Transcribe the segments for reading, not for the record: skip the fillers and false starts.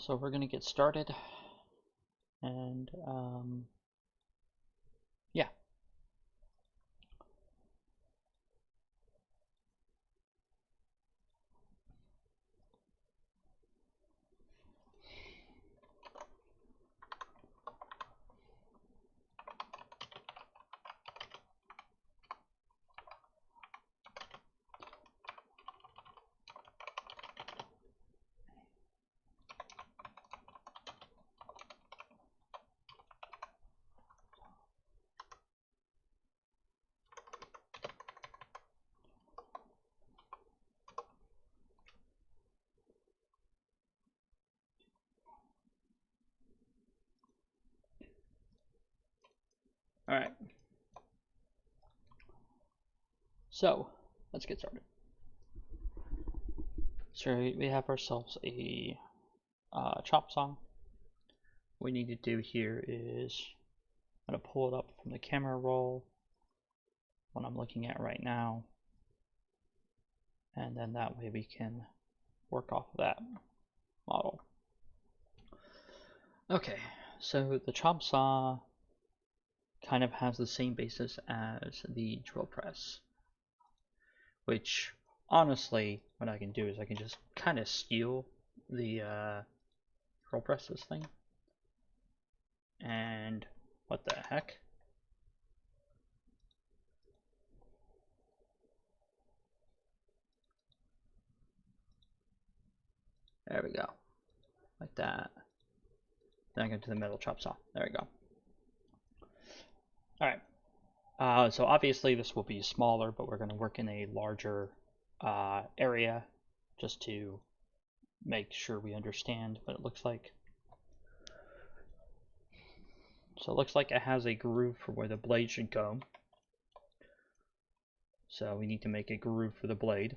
So we're gonna get started, and yeah. All right. So let's get started. So we have ourselves a chop saw. What we need to do here is I'm gonna pull it up from the camera roll, what I'm looking at right now, and then that way we can work off of that model. Okay, so the chop saw kind of has the same basis as the drill press, which honestly what I can do is I can just kind of steal the drill press this thing, and what the heck, there we go, like that. Then I go to the metal chop saw. There we go. Alright, so obviously this will be smaller, but we're going to work in a larger area just to make sure we understand what it looks like. So it looks like it has a groove for where the blade should go. So we need to make a groove for the blade.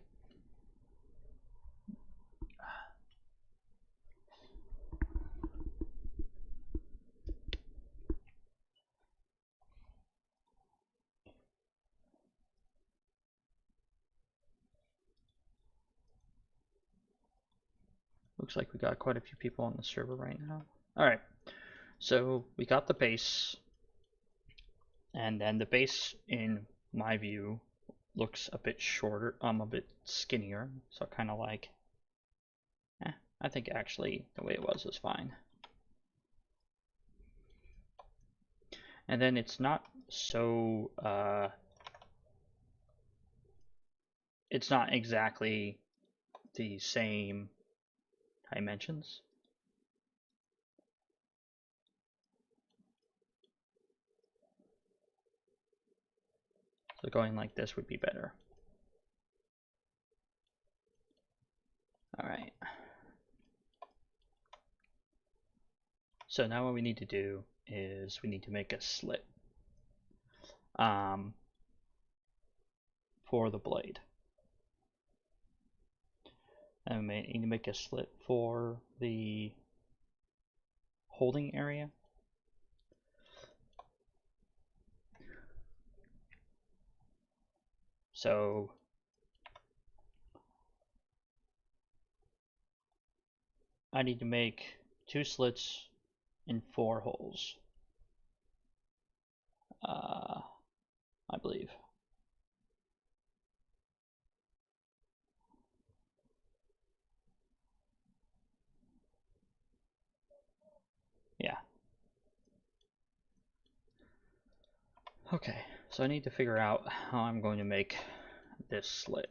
Looks like we got quite a few people on the server right now. Alright, so we got the base, and then the base, in my view, looks a bit shorter, a bit skinnier, so kind of like, I think actually the way it was fine. And then it's not so, it's not exactly the same dimensions. So going like this would be better. Alright. So now what we need to do is we need to make a slit for the blade. And we need to make a slit for the holding area. So I need to make 2 slits in 4 holes, I believe. Yeah. Okay, so I need to figure out how I'm going to make this slit.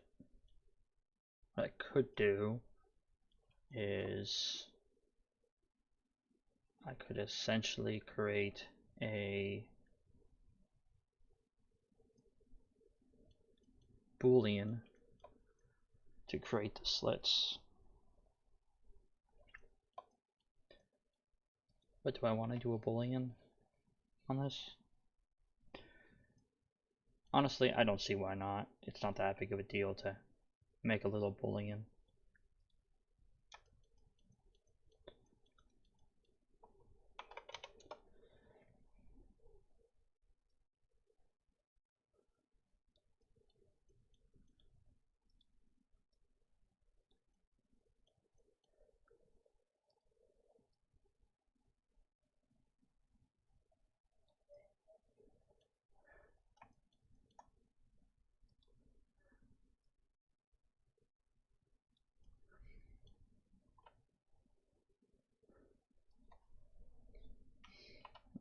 What I could do is I could essentially create a Boolean to create the slits. But do I want to do a Boolean on this? Honestly, I don't see why not. It's not that big of a deal to make a little Boolean.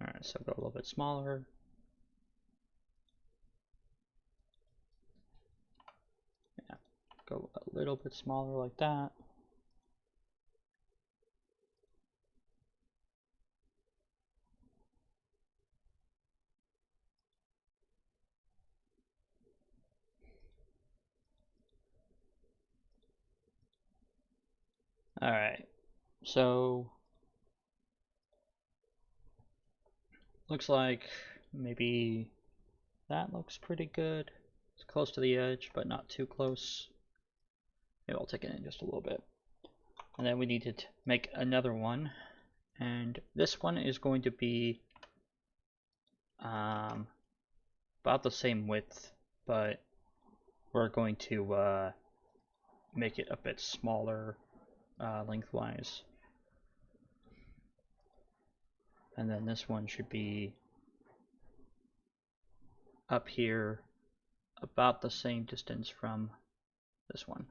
Alright, so go a little bit smaller. Yeah, go a little bit smaller like that. Alright, so looks like maybe that looks pretty good. It's close to the edge, but not too close. Maybe I'll take it in just a little bit. And then we need to make another one. And this one is going to be about the same width, but we're going to make it a bit smaller lengthwise. And then this one should be up here about the same distance from this one.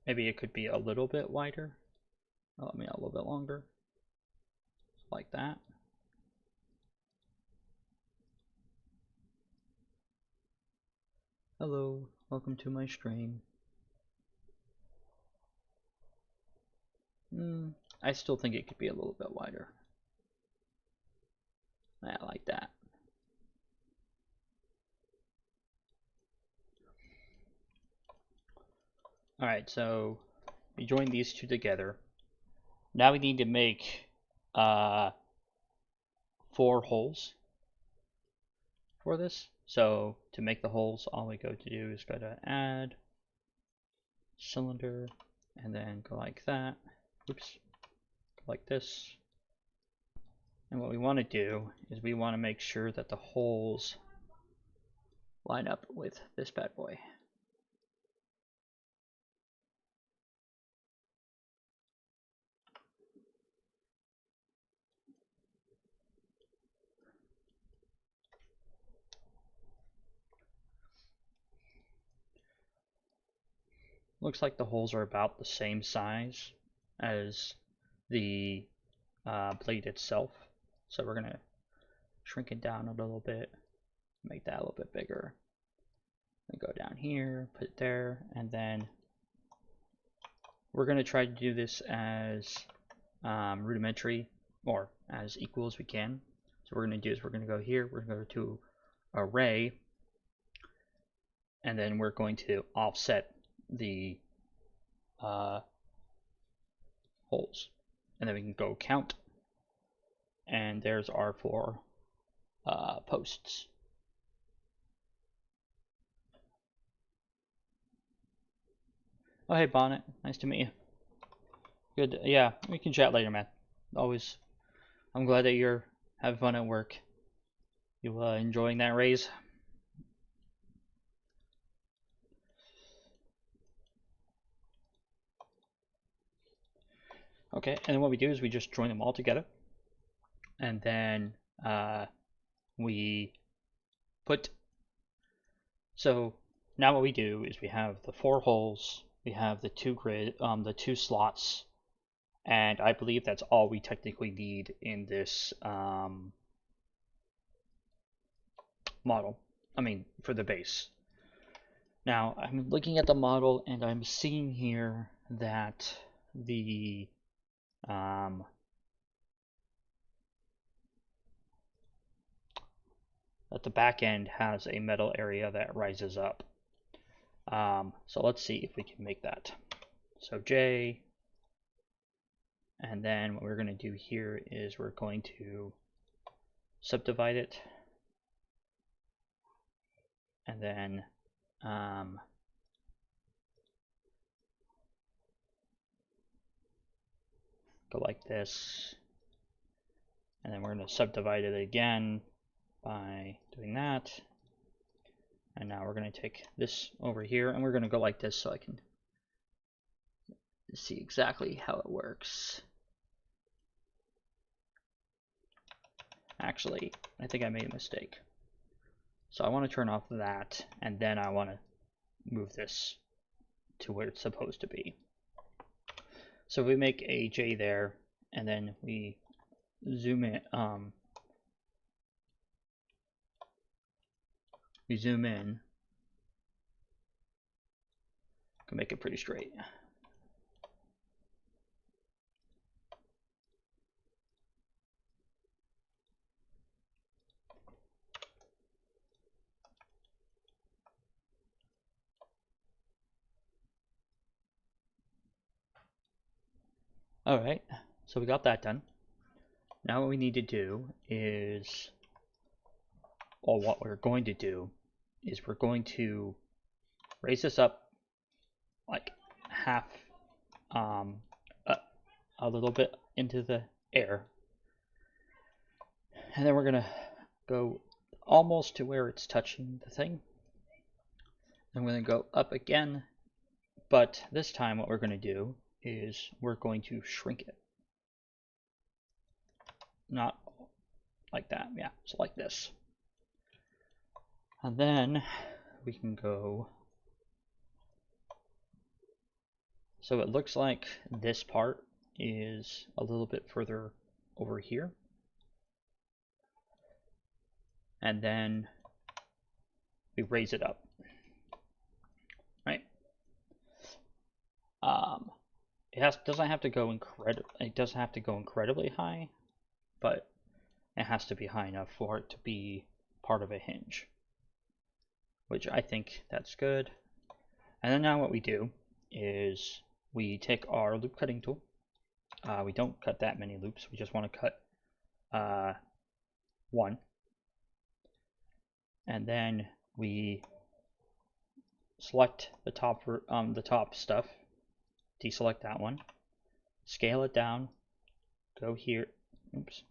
Maybe it could be a little bit wider. Oh, I mean a little bit longer. Like that. Hello, welcome to my stream. I still think it could be a little bit wider. Yeah, like that. Alright, so we join these two together. Now we need to make 4 holes for this. So to make the holes, all we go to do is go to add cylinder and then go like that. Oops, like this. And what we want to do is we want to make sure that the holes line up with this bad boy. Looks like the holes are about the same size as the blade itself. So we're going to shrink it down a little bit, make that a little bit bigger. And go down here, put it there, and then we're going to try to do this as rudimentary or as equal as we can. So what we're going to do is we're going to go here, we're going to go to array, and then we're going to offset the holes. And then we can go count, and there's our 4 posts. Oh, hey Bonnet, nice to meet you. Good, yeah, we can chat later, man. Always, I'm glad that you're having fun at work. You enjoying that raise? Okay, and then what we do is we just join them all together, and then we put. So now what we do is we have the 4 holes, we have the 2 the 2 slots, and I believe that's all we technically need in this model. I mean, for the base. Now I'm looking at the model and I'm seeing here that the back end has a metal area that rises up. So let's see if we can make that. So J, and then what we're going to do here is we're going to subdivide it, and then go like this, and then we're going to subdivide it again by doing that. And now we're going to take this over here and we're going to go like this so I can see exactly how it works. Actually, I think I made a mistake. So I want to turn off that, and then I want to move this to where it's supposed to be. So we make a J there, and then we zoom in. We zoom in. Can make it pretty straight. Alright, so we got that done. Now what we need to do is, or what we're going to do, is we're going to raise this up like half, a little bit into the air. And then we're going to go almost to where it's touching the thing. I'm going to go up again, but this time what we're going to do is we're going to shrink it. Not like that, yeah, so like this. And then we can go, so it looks like this part is a little bit further over here. And then we raise it up, right? It doesn't have to go incredibly high, but it has to be high enough for it to be part of a hinge, which I think that's good. And then now what we do is we take our loop cutting tool. We don't cut that many loops. We just want to cut one. And then we select the top stuff, deselect that one, scale it down, go here. Oops.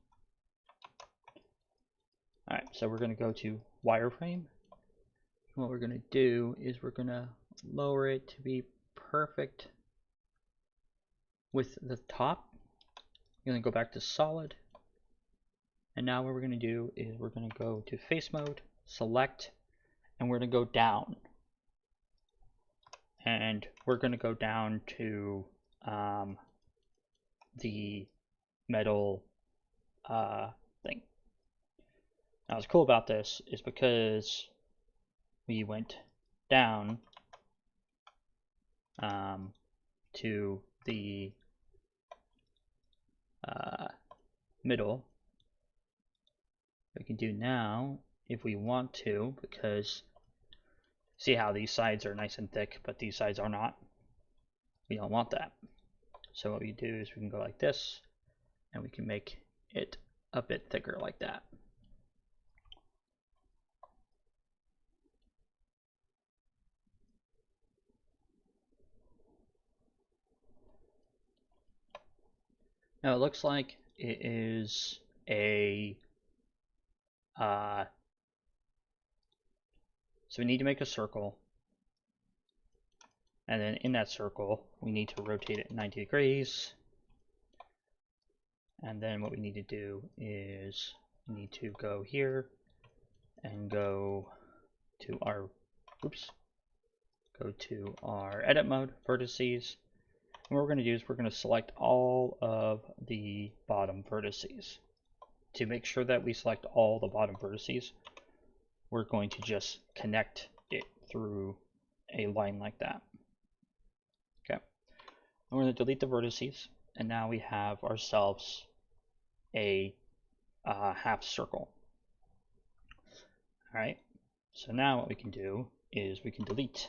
All right, so we're going to go to wireframe. What we're going to do is we're going to lower it to be perfect with the top. We're going to go back to solid. And now what we're going to do is we're going to go to face mode, select, and we're going to go down. And we're going to go down to the metal thing. Now what's cool about this is because we went down to the middle. We can do now if we want to, because see how these sides are nice and thick, but these sides are not. We don't want that. So what we do is we can go like this, and we can make it a bit thicker like that. Now it looks like it is a so we need to make a circle, and then in that circle we need to rotate it 90 degrees, and then what we need to do is we need to go here and go to our edit mode, vertices. And what we're going to do is we're going to select all of the bottom vertices. To make sure that we select all the bottom vertices, we're going to just connect it through a line like that. Okay. I'm going to delete the vertices, and now we have ourselves a half circle. All right. So now what we can do is we can delete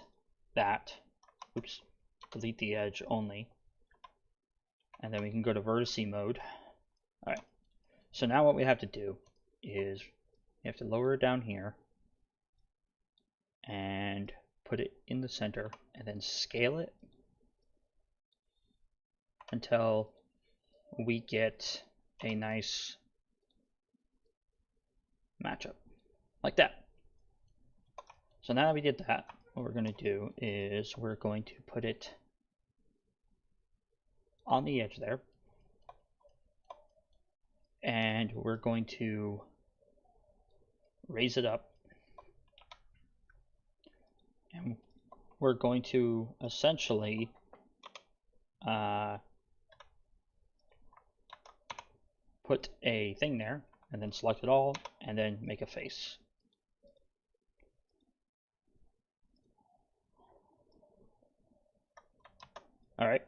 that. Delete the edge only, and then we can go to vertice mode. All right. So now what we have to do is we have to lower it down here and put it in the center, and then scale it until we get a nice matchup like that. So now that we did that, what we're going to do is we're going to put it on the edge there, and we're going to raise it up, and we're going to essentially put a thing there, and then select it all, and then make a face. Alright,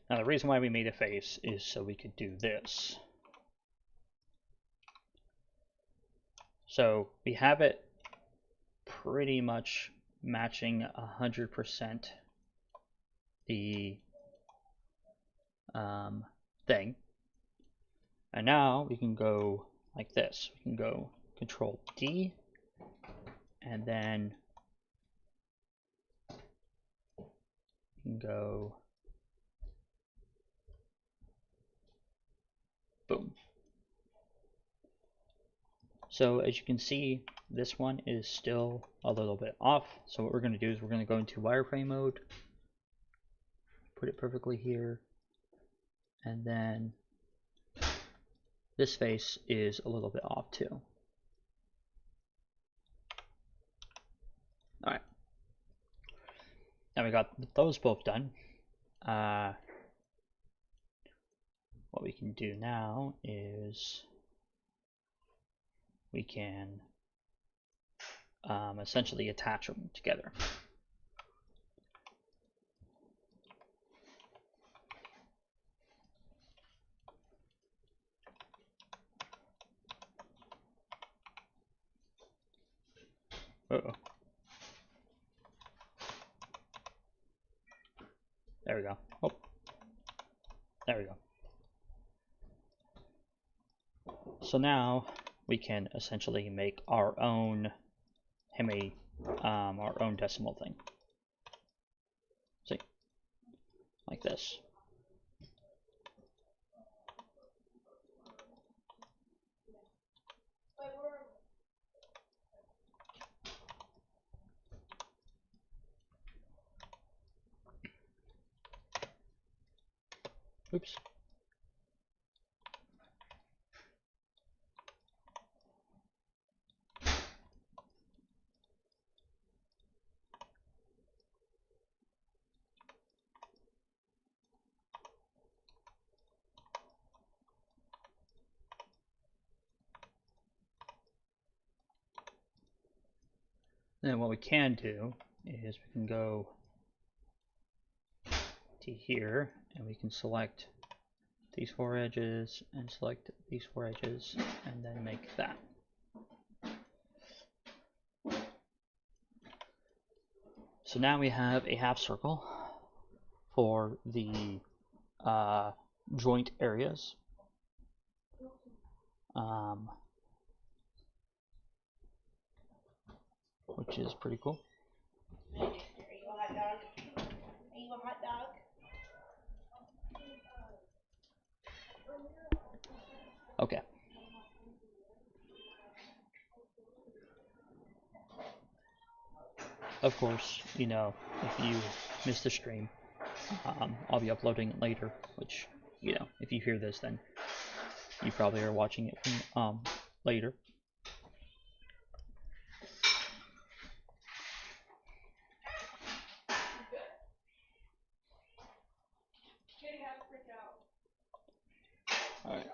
now the reason why we made a face is so we could do this. So we have it pretty much matching 100% the thing. And now we can go like this. We can go Control D, and then we can go boom. So as you can see, this one is still a little bit off. So what we're going to do is we're going to go into wireframe mode, put it perfectly here, and then this face is a little bit off too. Alright. Now we got those both done. What we can do now is we can essentially attach them together. Uh-oh. There we go. Oh. There we go. So now we can essentially make our own our own decimal thing. See? Like this. Oops. Then what we can do is we can go to here and we can select these 4 edges and select these 4 edges and then make that. So now we have a half circle for the joint areas. Which is pretty cool. Are you a hot dog? Are you a hot dog? Okay. Of course, you know, if you missed the stream, I'll be uploading it later, which, you know, if you hear this, then you probably are watching it from later. Alright.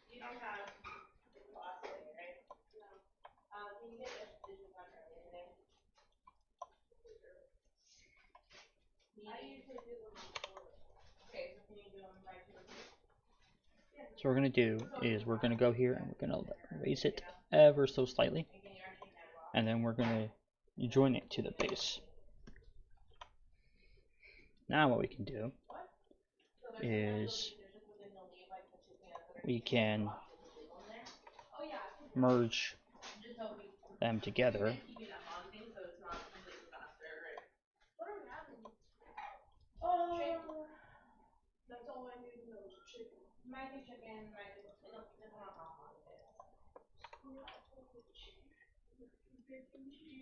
You don't have philosophy, right? No. Can you get a decision on earlier today? I usually do them on 4. Okay, so can you do them by 2 or 3? So what we're going to do is we're going to go here and we're going to raise it ever so slightly. And then we're going to join it to the base. Now what we can do is we can merge them together. That's all I need to know is chicken. Might be chicken, might be, it'll depend on how hot it is.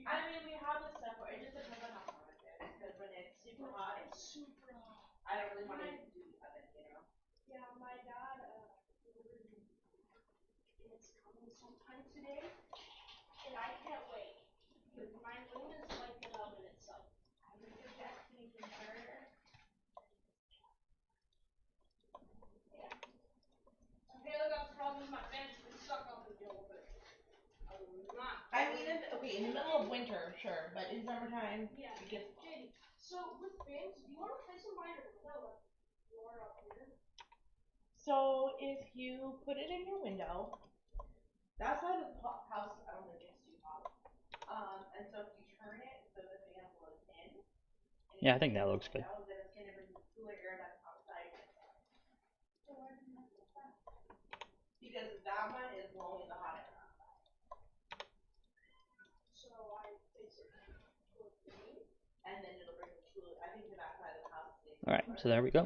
I mean, we have the stuff, it just depends on how hot it is, because when it's super hot, I don't really want to do the oven, you know? Yeah, my dad, it's coming sometime today, and I can't wait. Because my room is like an oven itself. I have a destiny from her. Yeah. Okay, look, that's the problem with my fence. It's stuck up in the open. I mean, okay, in the middle of winter, sure, but in summertime, yeah, it gets. JD, so with fans, do you want to place them by your window, like more up here? So if you put it in your window, that side of the house, I don't think it's too hot. And so if you turn it so the fan blows in. Yeah, I think that looks good. Then it's gonna bring the cooler air that's outside. Because that one is blowing the hot air outside. So I place it towards me. And then it'll bring the cooler. I think to that side of the house. Alright, so there we go.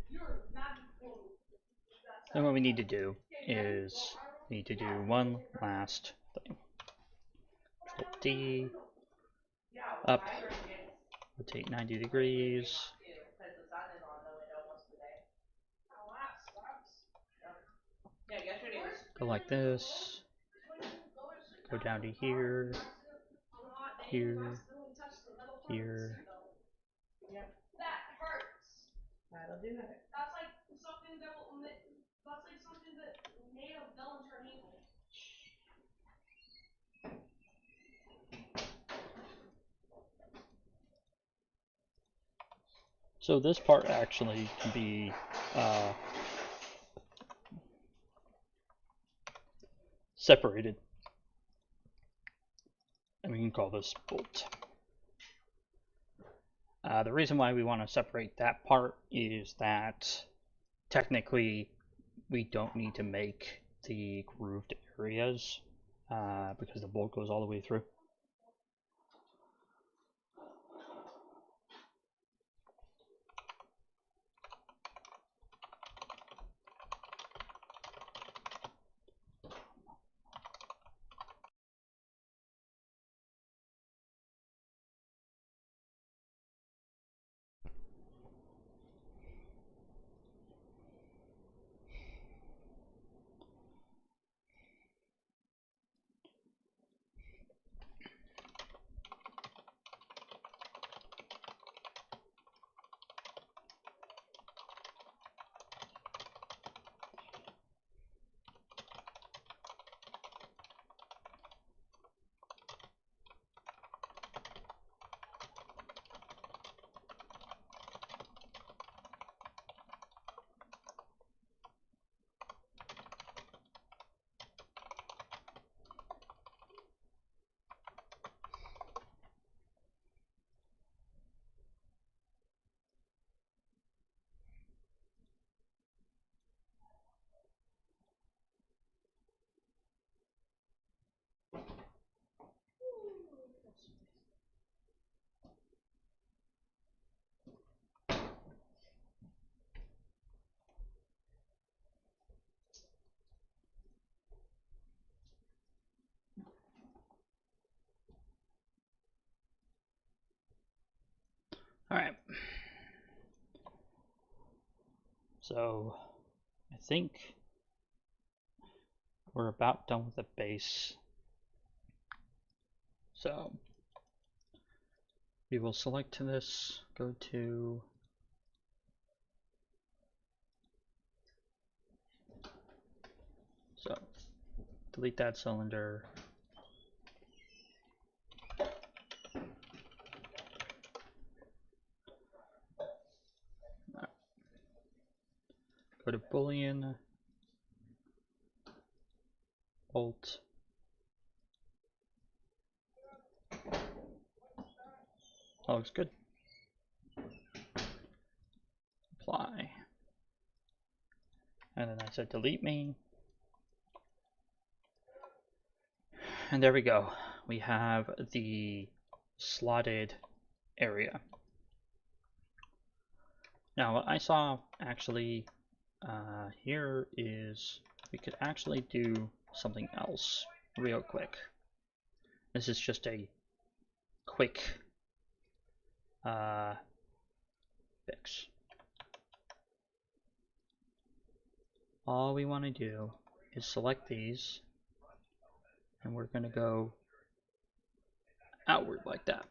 You're not going. Then what we need to do is we need to do one last thing. Control D, up, rotate 90 degrees, Yeah, yesterday was. go like this, go down to here, here, here. That hurts. That'll do it. That's like something that will. That's like something that made a villain turn evil. So this part actually can be separated, and we can call this bolt. The reason why we want to separate that part is that technically we don't need to make the grooved areas because the bolt goes all the way through. Alright. So I think we're about done with the base. So we will select this, go to delete that cylinder. Go to Boolean, bolt, that looks good. Apply. And then I said delete me. And there we go. We have the slotted area. Now what I saw actually here is we could actually do something else real quick. This is just a quick fix. All we want to do is select these, and we're going to go outward like that.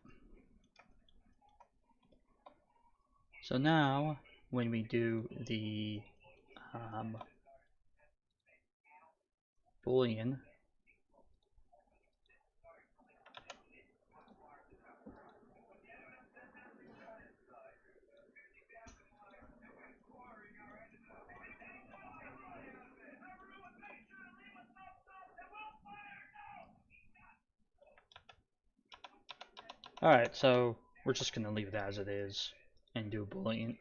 So now, when we do the Boolean, alright, so we're just going to leave it as it is and do a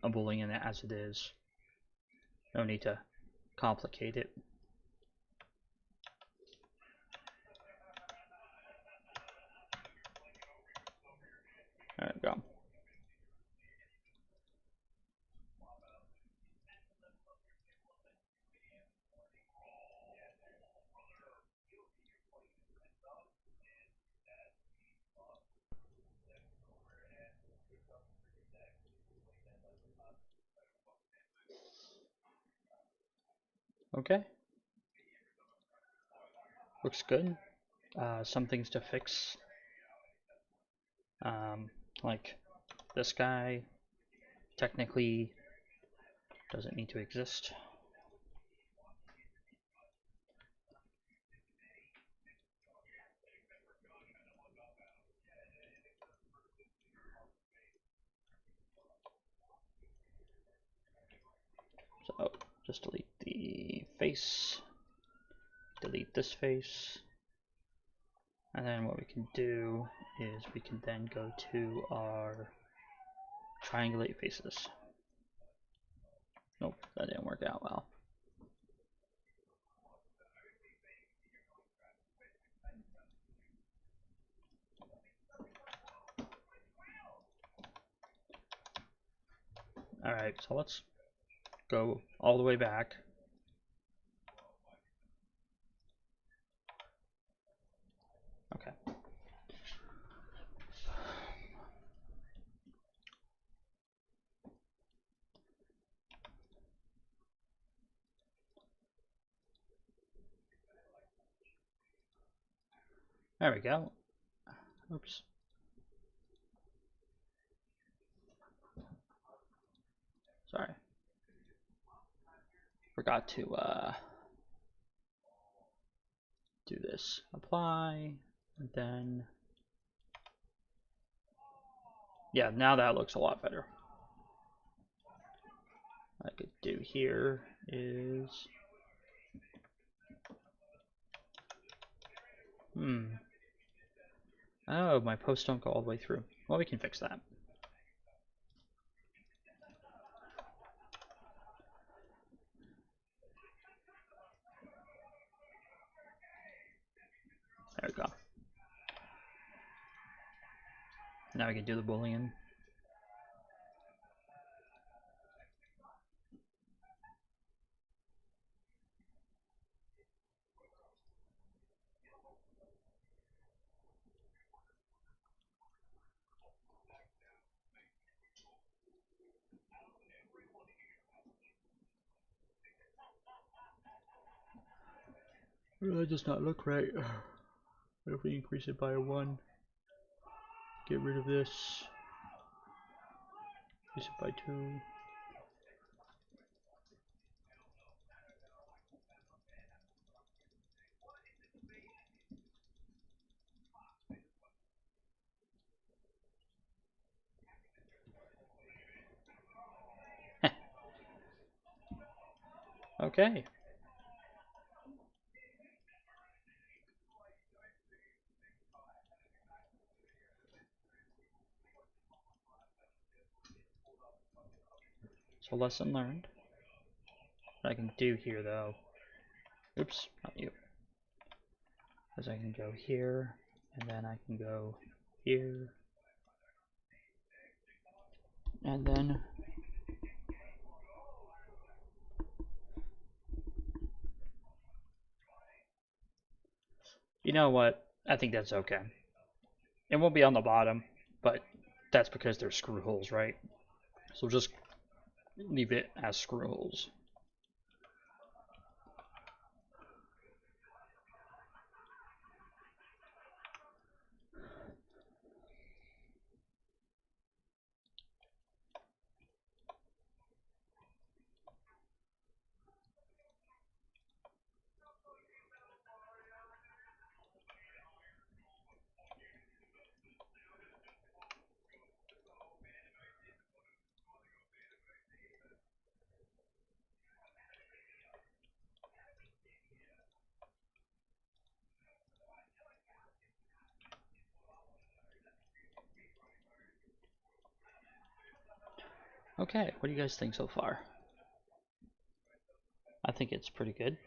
Boolean as it is. No need to complicate it. There we go. Okay. Looks good. Some things to fix. Like this guy technically doesn't need to exist. So just delete the face, delete this face, and then what we can do is we can then go to our triangulate faces. Nope, that didn't work out well. Alright, so let's go all the way back. Okay. There we go. Oops. Sorry. Forgot to do this. Apply, and then yeah, now that looks a lot better. What I could do here is oh, my posts don't go all the way through. Well, we can fix that. There we go. Now we can do the Boolean. That does not look right. What if we increase it by a 1? Get rid of this. Increase it by 2. Okay. So lesson learned. What I can do here though, oops, not you, is I can go here, and then I can go here, and then you know what, I think that's okay. It won't be on the bottom, but that's because they're screw holes, right? So just leave it as screw holes. Okay, what do you guys think so far? I think it's pretty good.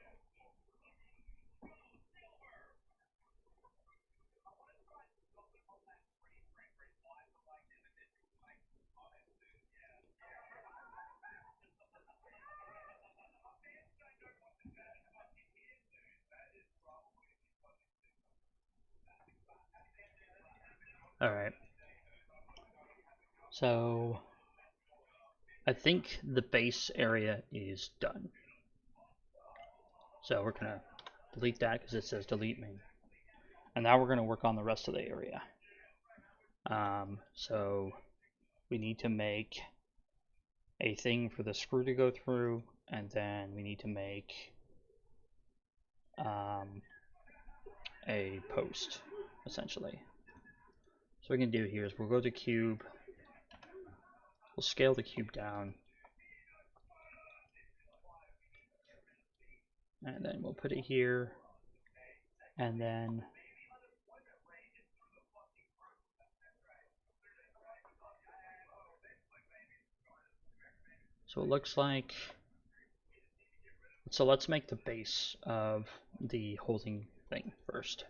Alright. So, I think the base area is done. So we're going to delete that because it says delete main. And now we're going to work on the rest of the area. So we need to make a thing for the screw to go through, and then we need to make a post, essentially. So what we can do here is we'll go to cube, we'll scale the cube down, and then we'll put it here, and then so it looks like, so let's make the base of the holding thing first.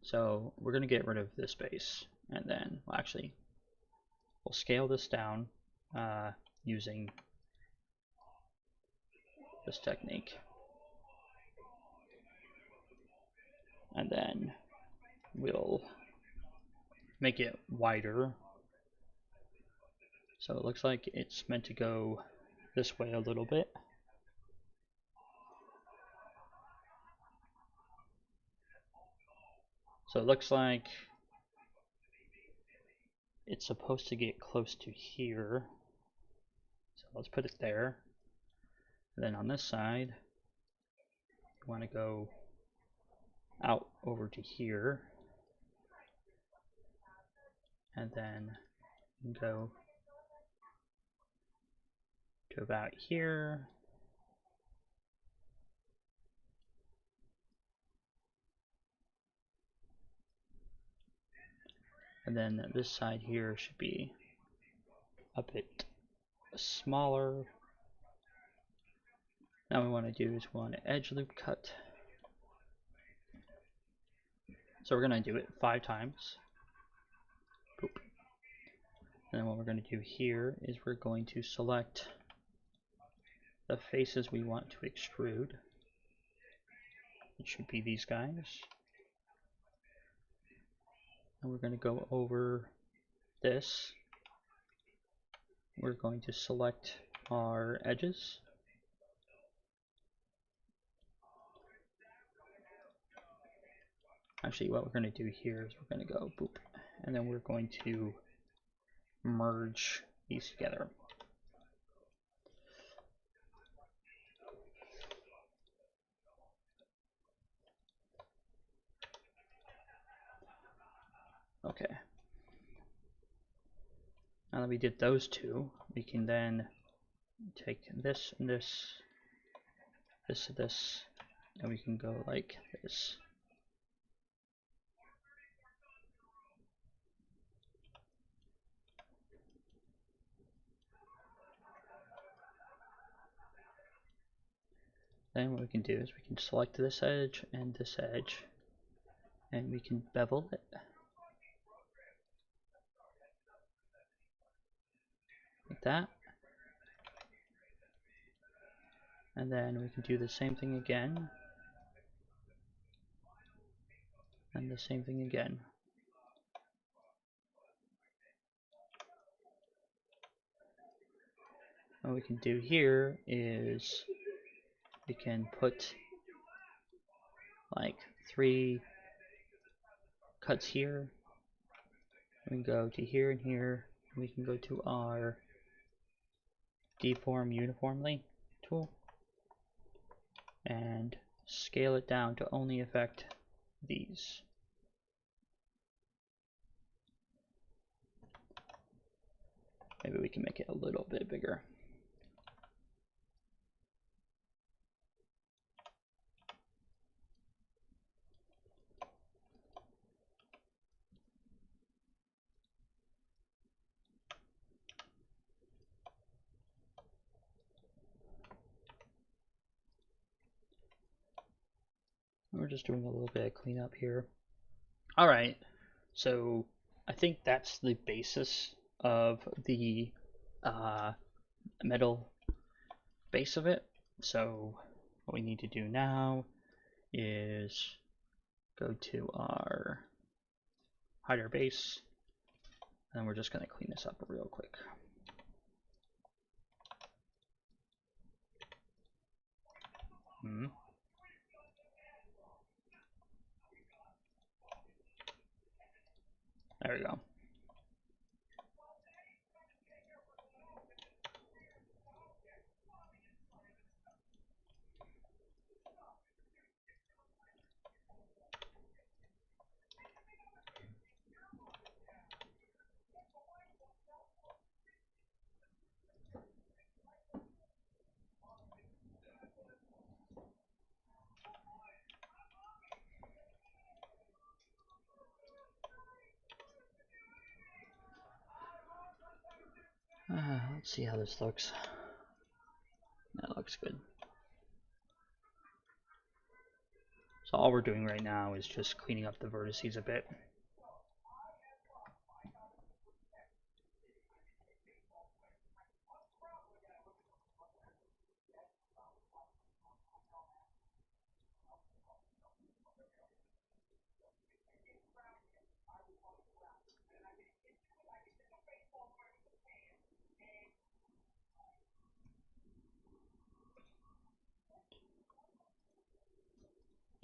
So we're going to get rid of this base, and then well, actually we'll scale this down using this technique, and then we'll make it wider. So it looks like it's meant to go this way a little bit. So it looks like it's supposed to get close to here. So let's put it there. And then on this side, we want to go out over to here. And then go to about here. And then this side here should be a bit smaller. Now we want to do is we want to edge loop cut. So we're going to do it 5 times. Boop. And then what we're going to do here is we're going to select the faces we want to extrude. It should be these guys. And we're going to go over this. We're going to select our edges. Actually, what we're going to do here is we're going to go boop, and then we're going to merge these together. Okay. Now that we did those two, we can then take this and this, this and this, and we can go like this. Then what we can do is we can select this edge, and we can bevel it. Like that. And then we can do the same thing again. And the same thing again. What we can do here is we can put like 3 cuts here. We can go to here and here. And we can go to our deform uniformly tool and scale it down to only affect these. Maybe we can make it a little bit bigger. We're just doing a little bit of cleanup here. Alright, so I think that's the basis of the metal base of it. So what we need to do now is go to our hide our base, and we're just going to clean this up real quick. There we go. Let's see how this looks. That looks good. So all we're doing right now is just cleaning up the vertices a bit.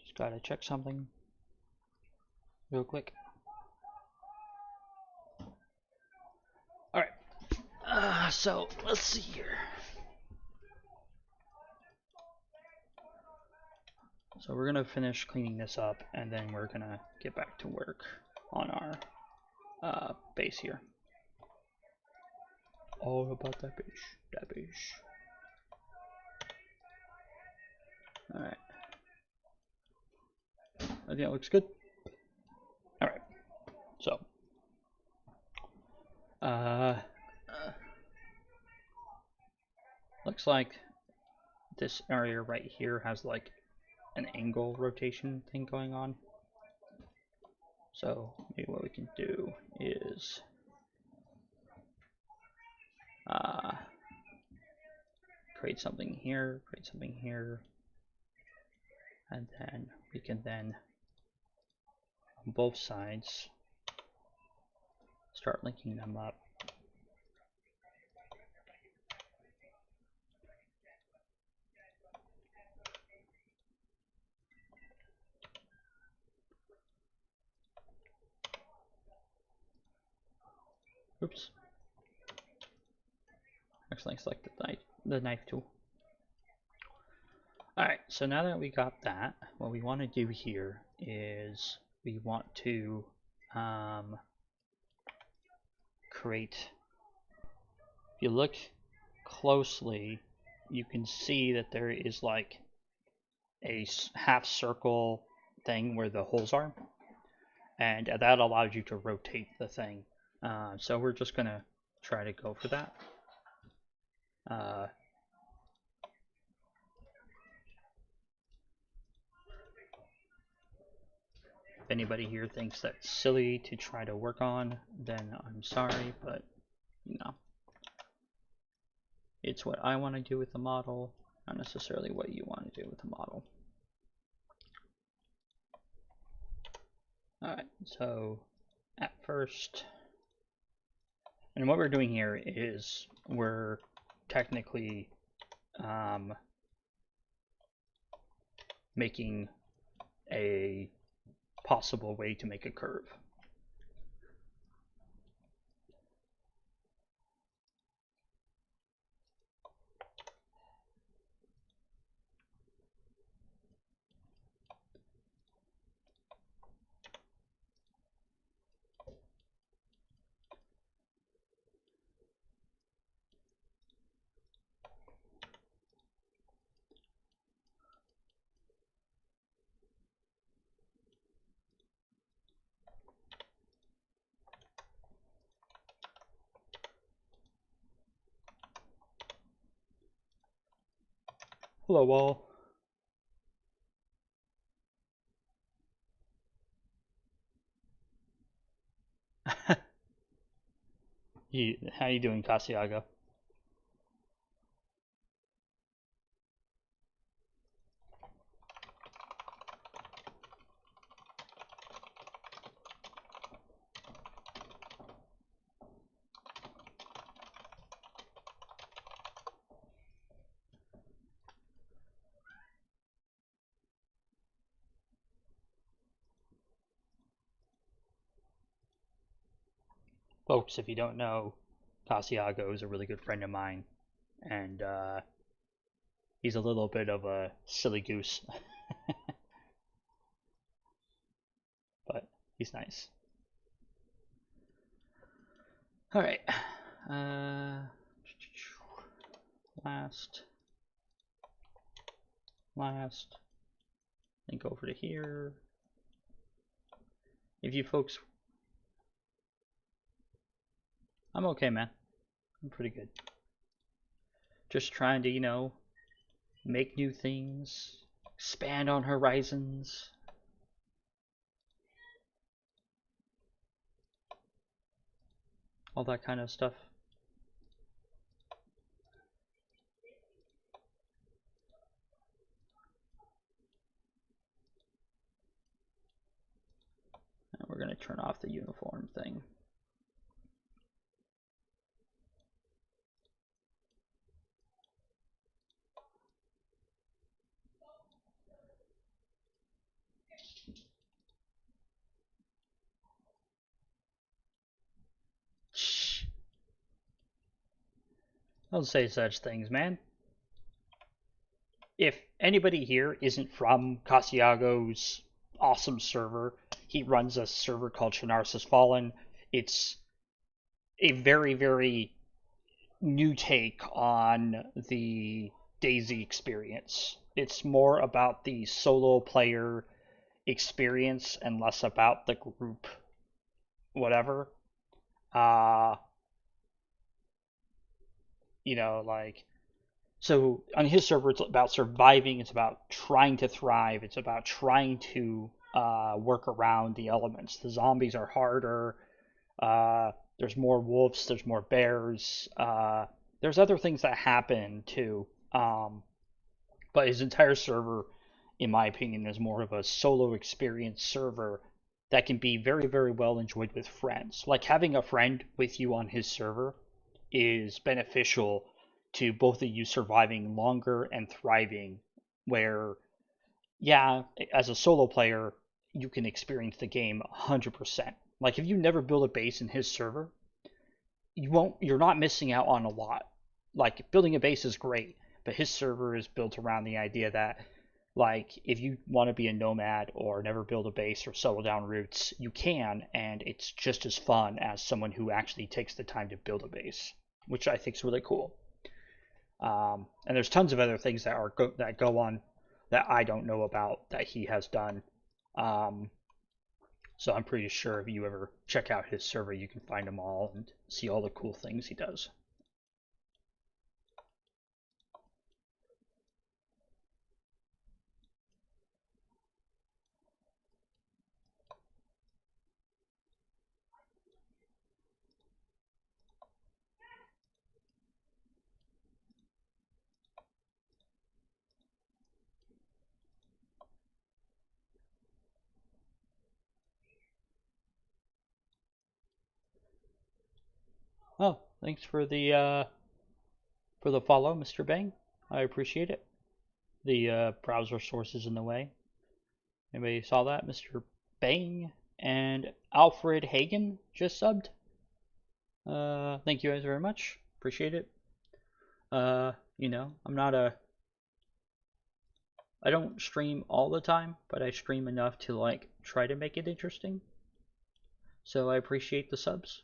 Just gotta check something real quick. Alright, so let's see here. So we're gonna finish cleaning this up, and then we're gonna get back to work on our base here. All about that base, that base. Alright. I think that looks good. Alright. So. Looks like this area right here has like an angle rotation thing going on. So maybe what we can do is create something here, and then we can then on both sides start linking them up. Oops. Actually, select the knife tool. Alright, so now that we got that, what we want to do here is we want to create, if you look closely, you can see that there is like a half circle thing where the holes are, and that allows you to rotate the thing. So we're just gonna try to go for that. If anybody here thinks that's silly to try to work on, then I'm sorry, but you know, it's what I want to do with the model, not necessarily what you want to do with the model. Alright, so at first, and what we're doing here is we're technically making a possible way to make a curve. Hello, wall. How you doing, Casiago? Folks, if you don't know, Casiago is a really good friend of mine, and he's a little bit of a silly goose, but he's nice. All right, last, then go over to here. If you folks, I'm okay, man. I'm pretty good. Just trying to, make new things, expand on horizons. All that kind of stuff. And we're going to turn off the uniform thing. Shh. Don't say such things, man. If anybody here isn't from Casiago's awesome server, he runs a server called Shinarsis Fallen. It's a very, very new take on the DayZ experience. It's more about the solo player experience and less about the group whatever. Like, so on his server it's about surviving, it's about trying to thrive, it's about trying to work around the elements. The zombies are harder, there's more wolves, there's more bears, there's other things that happen too, but his entire server, in my opinion, is more of a solo experience server that can be very, very well enjoyed with friends. Like, having a friend with you on his server is beneficial to both of you surviving longer and thriving, where, yeah, as a solo player, you can experience the game 100%. Like, if you never build a base in his server, you're not missing out on a lot. Like, building a base is great, but his server is built around the idea that, like, if you want to be a nomad or never build a base or settle down roots, you can, and it's just as fun as someone who actually takes the time to build a base, which I think is really cool. And there's tons of other things that go on that I don't know about that he has done. So I'm pretty sure if you ever check out his server, you can find them all and see all the cool things he does. Oh, thanks for the follow, Mr. Bang. I appreciate it. The browser source is in the way. Anybody saw that? Mr. Bang and Alfred Hagen just subbed. Thank you guys very much. Appreciate it. I'm not I don't stream all the time, but I stream enough to, like, try to make it interesting. So I appreciate the subs.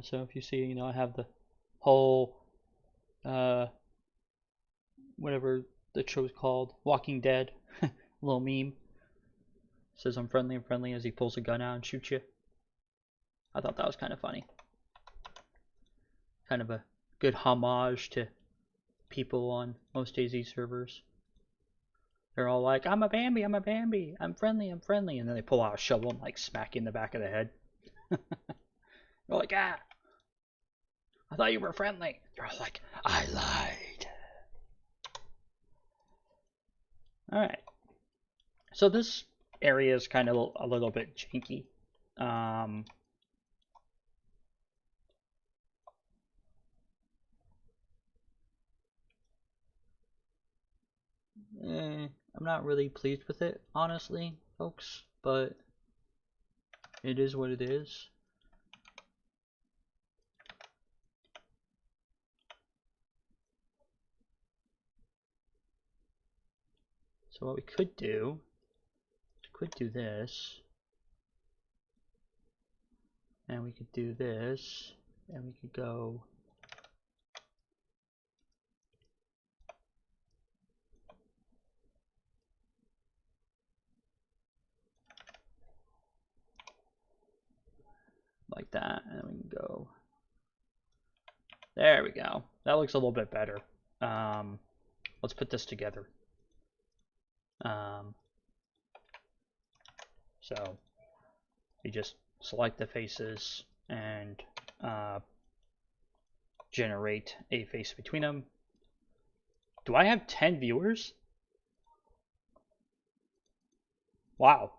So if you see, I have the whole, whatever the show's called, Walking Dead, little meme. Says I'm friendly as he pulls a gun out and shoots you. I thought that was kind of funny. Kind of a good homage to people on most DayZ servers. They're all like, I'm a Bambi, I'm a Bambi, I'm friendly, I'm friendly. And then they pull out a shovel and like smack you in the back of the head. They're like, ah, I thought you were friendly. They're all like, I lied. Alright. So this area is kind of a little bit janky. I'm not really pleased with it, honestly, folks, but it is what it is. So what we could do this, and we could do this, and we could go like that, and we can go, there we go. That looks a little bit better. Let's put this together. So you just select the faces and generate a face between them. Do I have 10 viewers? Wow,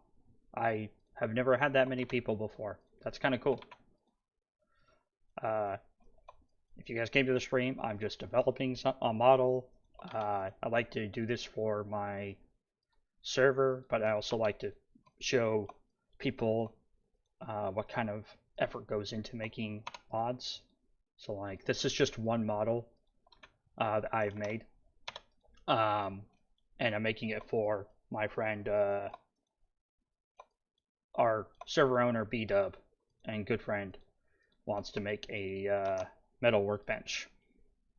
I have never had that many people before. That's kind of cool. If you guys came to the stream, I'm just developing a model. I like to do this for my server, but I also like to show people what kind of effort goes into making mods. So like, this is just one model that I've made. And I'm making it for my friend, our server owner, B-Dub, and good friend, wants to make a metal workbench.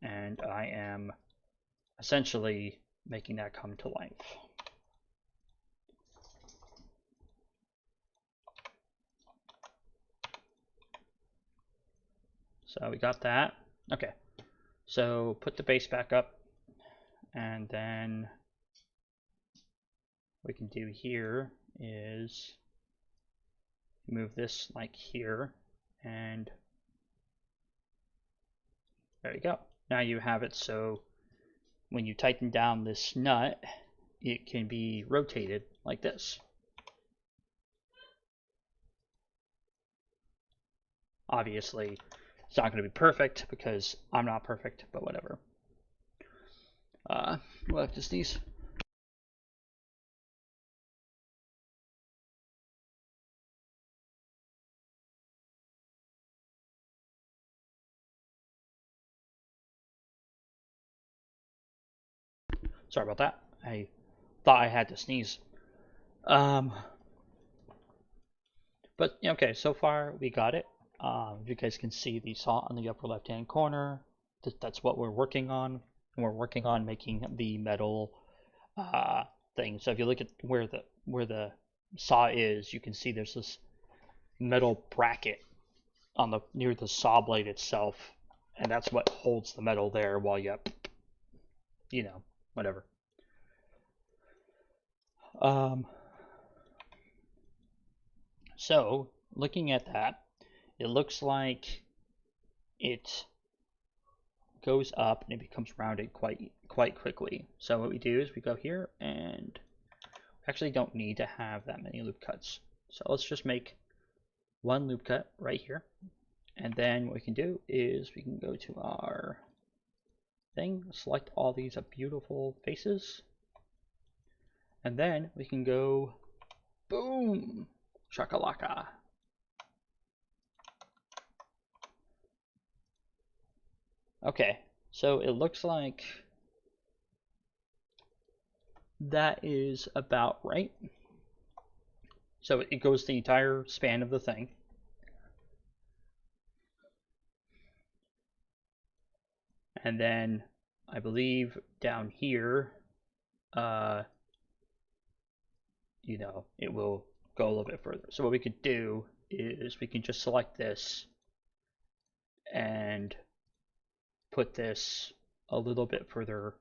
And I am essentially making that come to life. So we got that. Okay, so put the base back up, and then what we can do here is move this like here, and there you go. Now you have it so when you tighten down this nut, it can be rotated like this. Obviously, it's not going to be perfect because I'm not perfect, but whatever. We'll have to sneeze. Sorry about that. I thought I had to sneeze. But okay, so far we got it. You guys can see the saw on the upper left-hand corner. That's what we're working on. And we're working on making the metal thing. So if you look at where the saw is, you can see there's this metal bracket on the near the saw blade itself, and that's what holds the metal there while you know, whatever. So looking at that, it looks like it goes up and it becomes rounded quite quickly. So what we do is we go here, and we actually don't need to have that many loop cuts. So let's just make one loop cut right here, and then what we can do is we can go to our thing, select all these beautiful faces, and then we can go boom, shakalaka. Okay, so it looks like that is about right. So it goes the entire span of the thing. And then I believe down here, you know, it will go a little bit further. So what we could do is we can just select this and put this a little bit further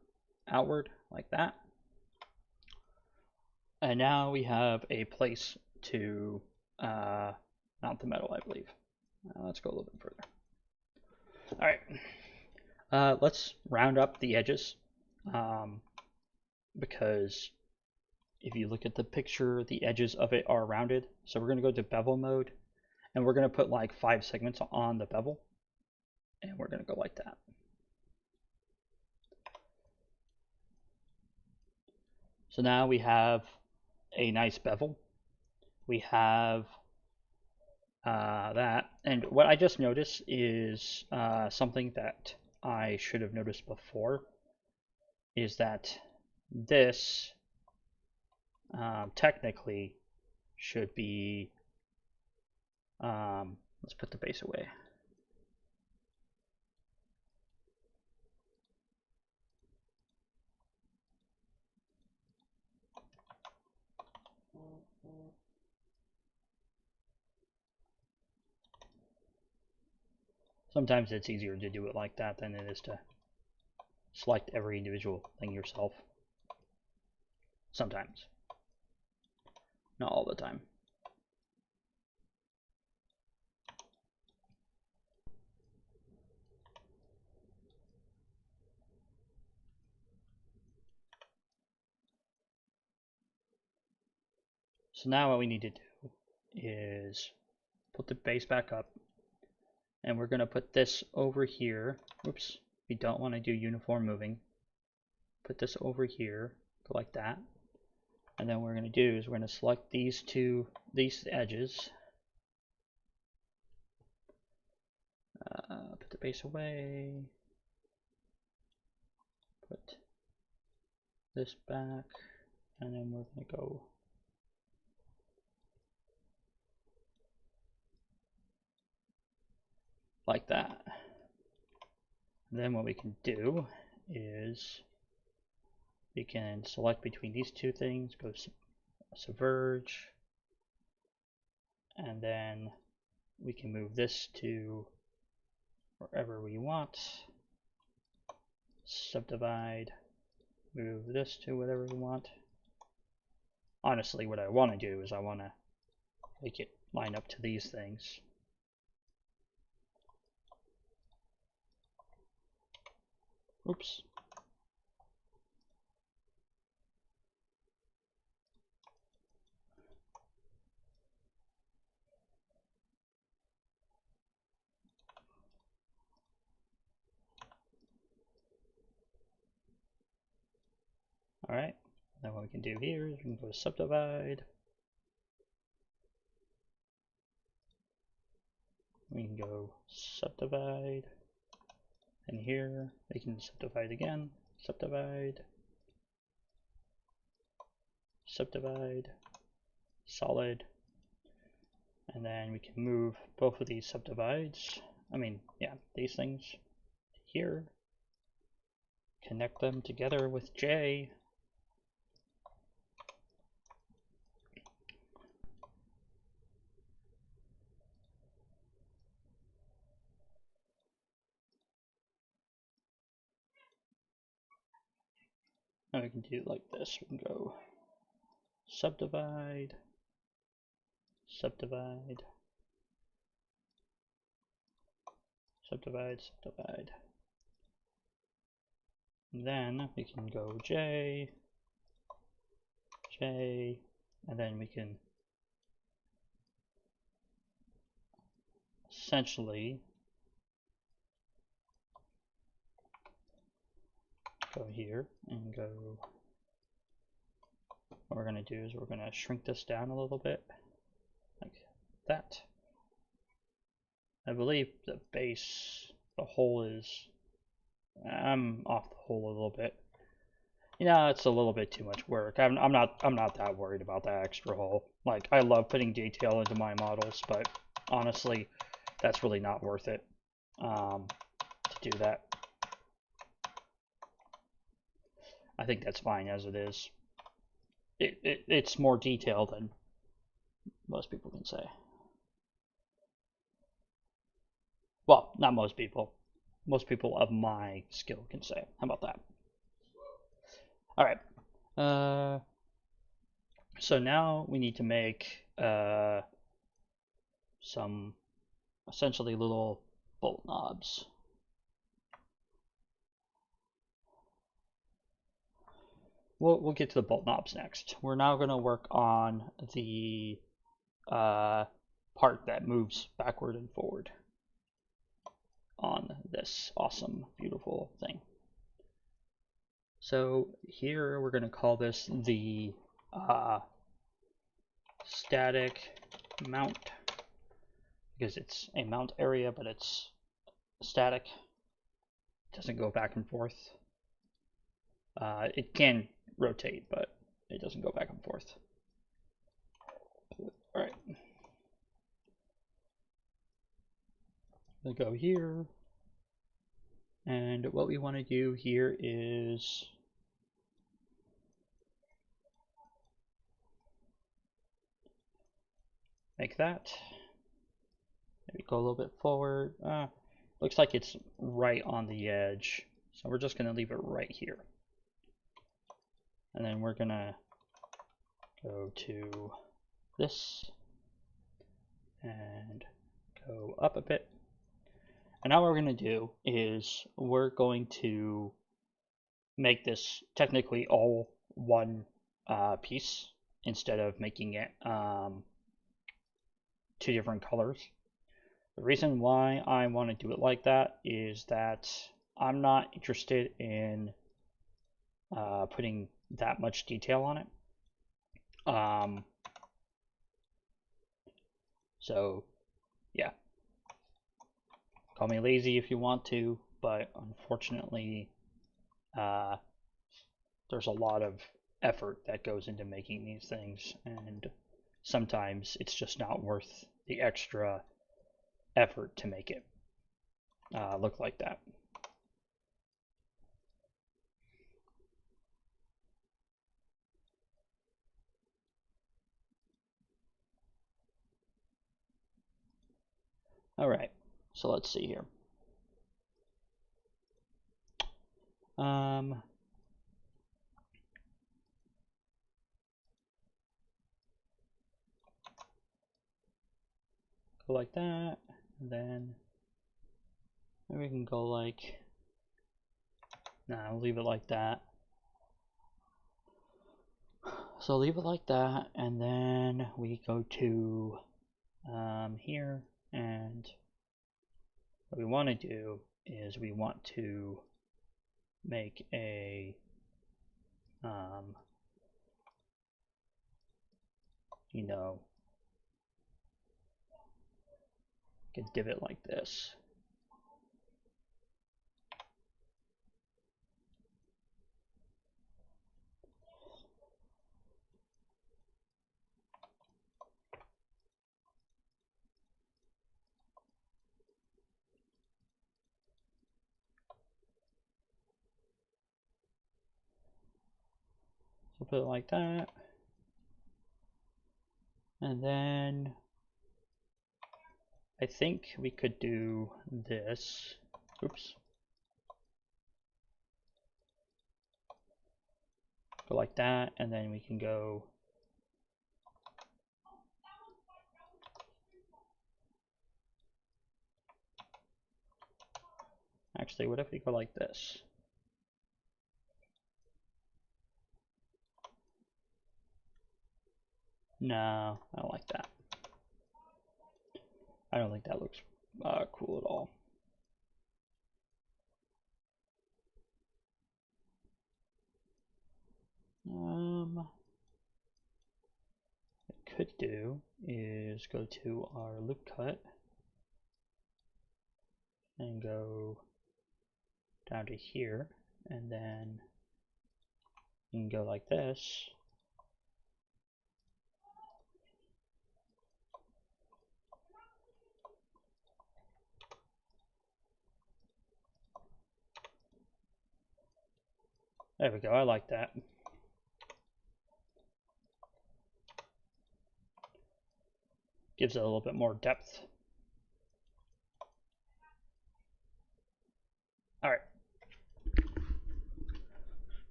outward like that. And now we have a place to mount the metal, I believe. Let's go a little bit further. Alright. Let's round up the edges. Because if you look at the picture, the edges of it are rounded. So we're going to go to bevel mode. And we're going to put like 5 segments on the bevel. And we're going to go like that. So now we have a nice bevel. We have that. And what I just noticed is something that I should have noticed before is that this technically should be, let's put the base away. Sometimes it's easier to do it like that than it is to select every individual thing yourself. Sometimes. Not all the time. So now what we need to do is put the base back up. And we're going to put this over here. Oops, we don't want to do uniform moving. Put this over here, go like that. And then what we're going to do is we're going to select these edges. Put the base away. Put this back. And then we're going to go like that. And then what we can do is we can select between these two things, go subverge, and then we can move this to wherever we want, subdivide, move this to whatever we want. Honestly, what I want to do is I want to make it line up to these things. Oops. Alright, then what we can do here is we can go to subdivide. We can go subdivide. And here we can subdivide again. Subdivide. Subdivide. Solid. And then we can move both of these subdivides. These things here. Connect them together with J. And we can do it like this. We can go subdivide, subdivide, subdivide, subdivide. And then we can go J, J, and then we can essentially go here and go. What we're going to do is we're going to shrink this down a little bit, like that. I believe the base, the hole is, I'm off the hole a little bit. You know, it's a little bit too much work. I'm not that worried about that extra hole. Like, I love putting detail into my models, but honestly, that's really not worth it to do that. I think that's fine as it is. It's more detailed than most people can say. Well, not most people. Most people of my skill can say. How about that? Alright. So now we need to make some essentially little bolt knobs. We'll get to the bolt knobs next. We're now going to work on the part that moves backward and forward on this awesome, beautiful thing. So here we're going to call this the static mount, because it's a mount area, but it's static. It doesn't go back and forth. It can rotate, but it doesn't go back and forth. All right. We'll go here. And what we want to do here is make that. Maybe go a little bit forward. Looks like it's right on the edge. So we're just going to leave it right here. And then we're going to go to this and go up a bit. And now what we're going to do is we're going to make this technically all one piece instead of making it two different colors. The reason why I want to do it like that is that I'm not interested in putting that much detail on it. So yeah, call me lazy if you want to, but unfortunately there's a lot of effort that goes into making these things, and sometimes it's just not worth the extra effort to make it look like that. All right, so let's see here. Go like that, and then maybe we can go like, nah, we'll leave it like that. So leave it like that, and then we go to here, and what we want to do is we want to make a you know, a divot like this. So put it like that. And then I think we could do this. Oops. Go like that, and then we can go actually, what if we go like this? No, I don't like that. I don't think that looks cool at all. What I could do is go to our loop cut and go down to here, and then you can go like this. There we go, I like that. Gives it a little bit more depth. Alright.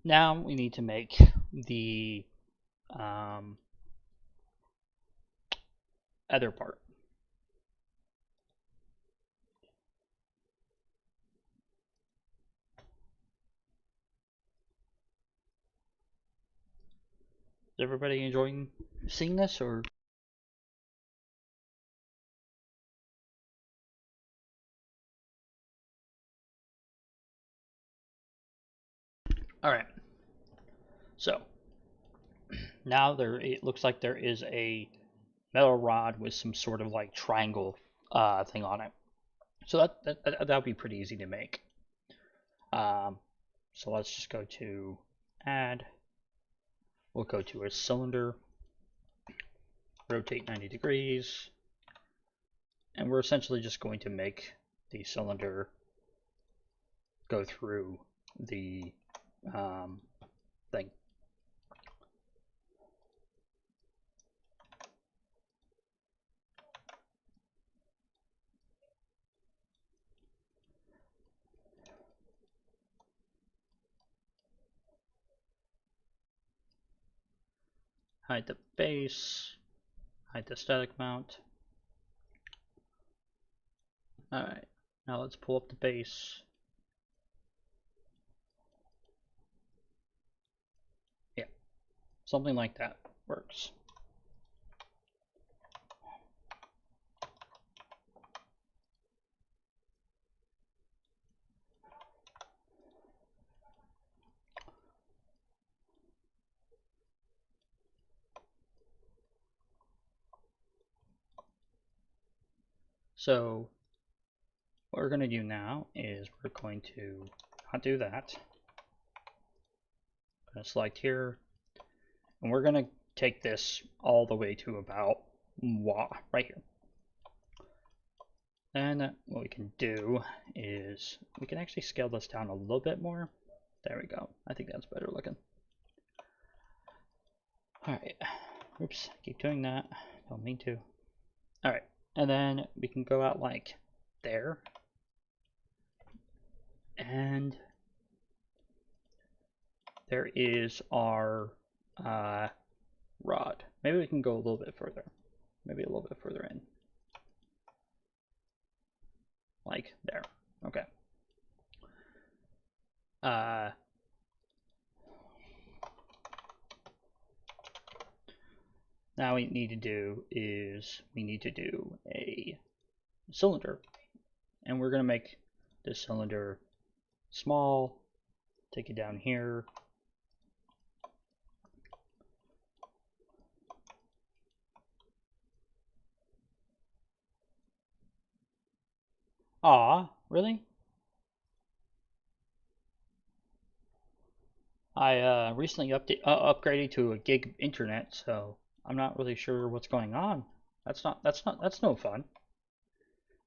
Now we need to make the other part. Is everybody enjoying seeing this, or? Alright. So, now it looks like there is a metal rod with some sort of like triangle thing on it. So that'll be pretty easy to make. So let's just go to add. We'll go to a cylinder, rotate 90 degrees, and we're essentially just going to make the cylinder go through the thing. Hide the base, hide the static mount. Alright, now let's pull up the base. Yeah, something like that works. So what we're going to do now is we're going to not do that. I'm going to select here, and we're going to take this all the way to about right here. Then what we can do is we can actually scale this down a little bit more. There we go. I think that's better looking. Alright. Oops, keep doing that. Don't mean to. Alright, and then we can go out like there. And there is our rod. Maybe we can go a little bit further. Maybe a little bit further in. Like there. Okay. Now what we need to do is we need to do a cylinder. And we're going to make this cylinder small. Take it down here. Aw, really? I recently upgraded to a gig internet, so I'm not really sure what's going on. That's no fun.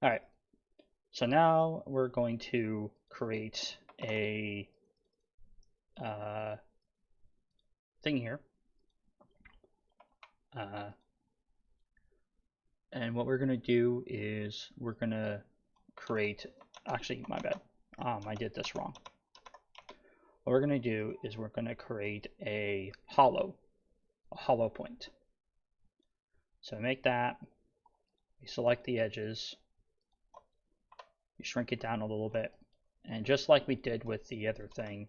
All right. So now we're going to create a thing here. And what we're going to do is we're going to create, actually, my bad. I did this wrong. What we're going to do is we're going to create a hollow point. So make that, we select the edges, you shrink it down a little bit, and just like we did with the other thing,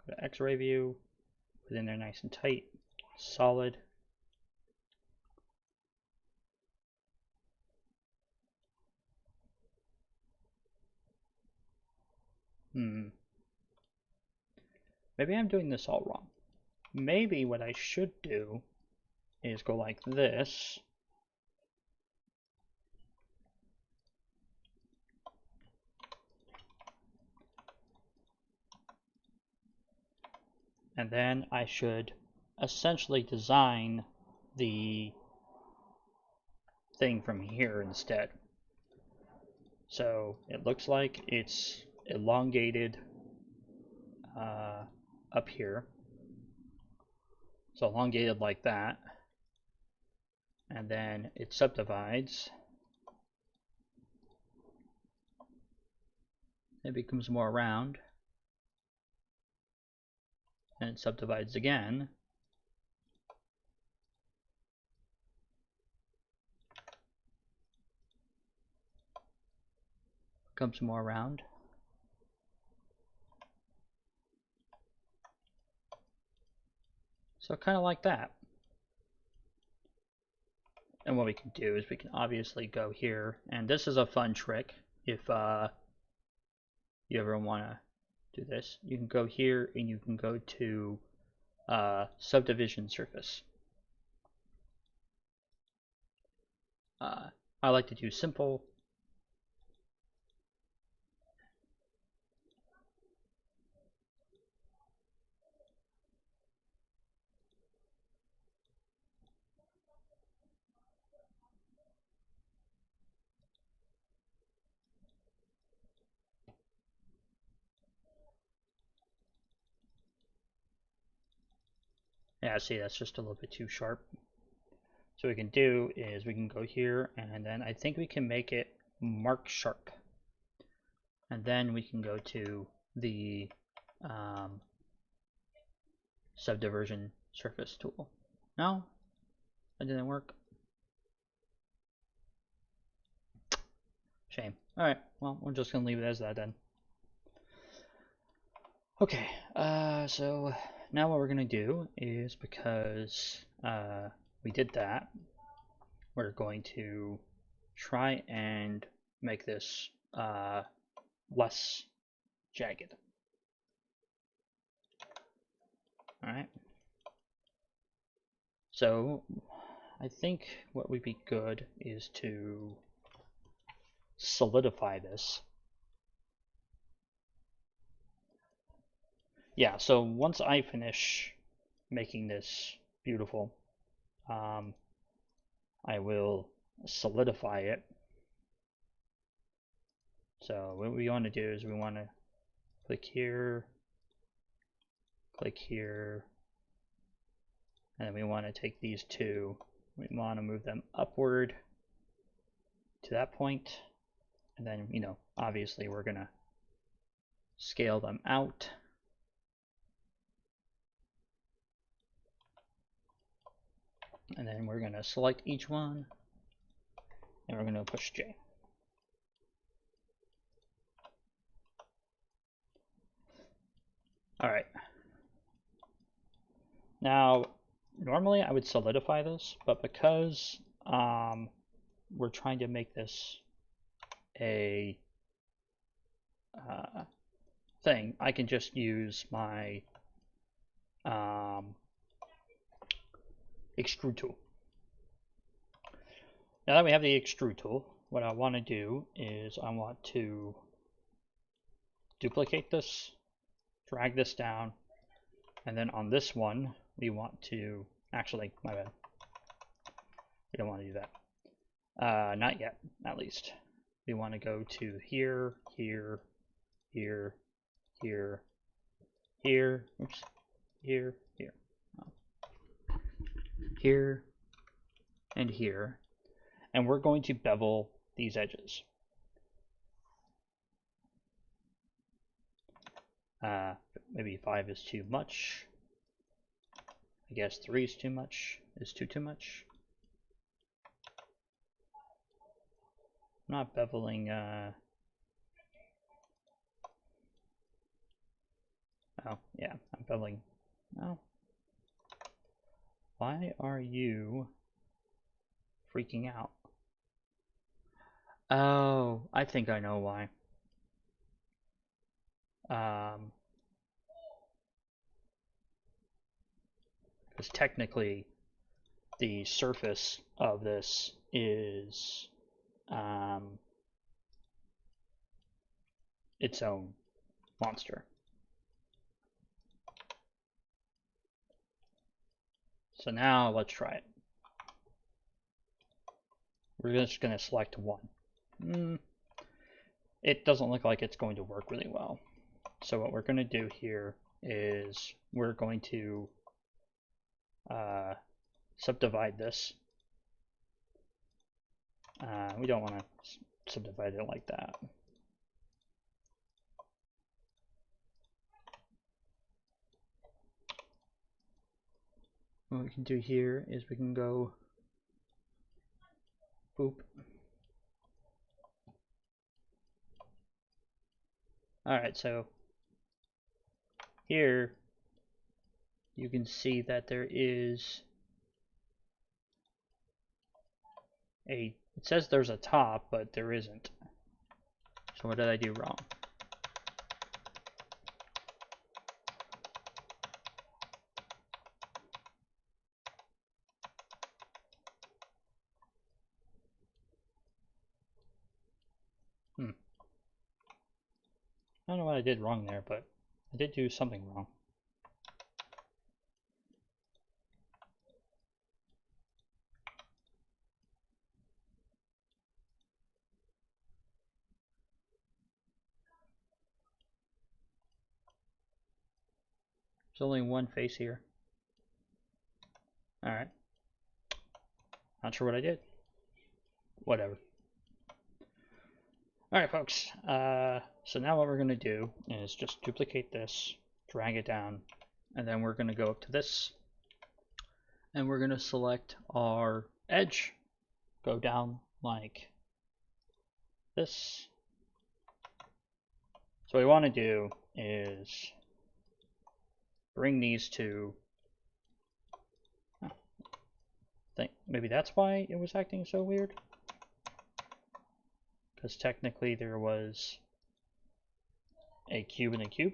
go to X-ray view, put in there nice and tight, solid. Maybe I'm doing this all wrong. Maybe what I should do is go like this. And then I should essentially design the thing from here instead. So it looks like it's elongated up here. So elongated like that. And then it subdivides. It becomes more round. And it subdivides again. comes more around. So kind of like that. And what we can do is we can obviously go here, and this is a fun trick if you ever want to do this. You can go here and you can go to subdivision surface. I like to do simple. Yeah, see, that's just a little bit too sharp. So what we can do is we can go here, and then I think we can make it mark sharp. And then we can go to the subdivision surface tool. No, that didn't work. Shame. Alright, well, we're just gonna leave it as that then. Okay, so now what we're gonna do is, because we did that, we're going to try and make this less jagged. Alright. So I think what would be good is to solidify this. Yeah, so once I finish making this beautiful, I will solidify it. So what we want to do is we want to click here, and then we want to take these two, we want to move them upward to that point, and then, you know, obviously we're going to scale them out. And then we're going to select each one, and we're going to push J. Alright. Now, normally I would solidify this, but because we're trying to make this a thing, I can just use my extrude tool. Now that we have the extrude tool, what I want to do is I want to duplicate this, drag this down, and then on this one we want to, actually, my bad, we don't want to do that. Not yet, at least. We want to go to here, here, here, here, here, oops, here, here, here, and here, and we're going to bevel these edges. Maybe 5 is too much. I guess 3 is too much. Is 2 too much? I'm not beveling, oh, yeah, I'm beveling. No. Why are you freaking out? Oh, I think I know why. Because technically the surface of this is its own monster. So now let's try it. We're just going to select one. It doesn't look like it's going to work really well. So what we're going to do here is we're going to subdivide this. We don't want to subdivide it like that. What we can do here is we can go boop. Alright, so here you can see that there is it says there's a top, but there isn't. So what did I do wrong? I don't know what I did wrong there, but I did do something wrong. There's only one face here. Alright. Not sure what I did. Whatever. Alright, folks. So now what we're going to do is just duplicate this, drag it down, and then we're going to go up to this, and we're going to select our edge. Go down like this. So what we want to do is bring these two. I think maybe that's why it was acting so weird. Because technically there was a cube and a cube.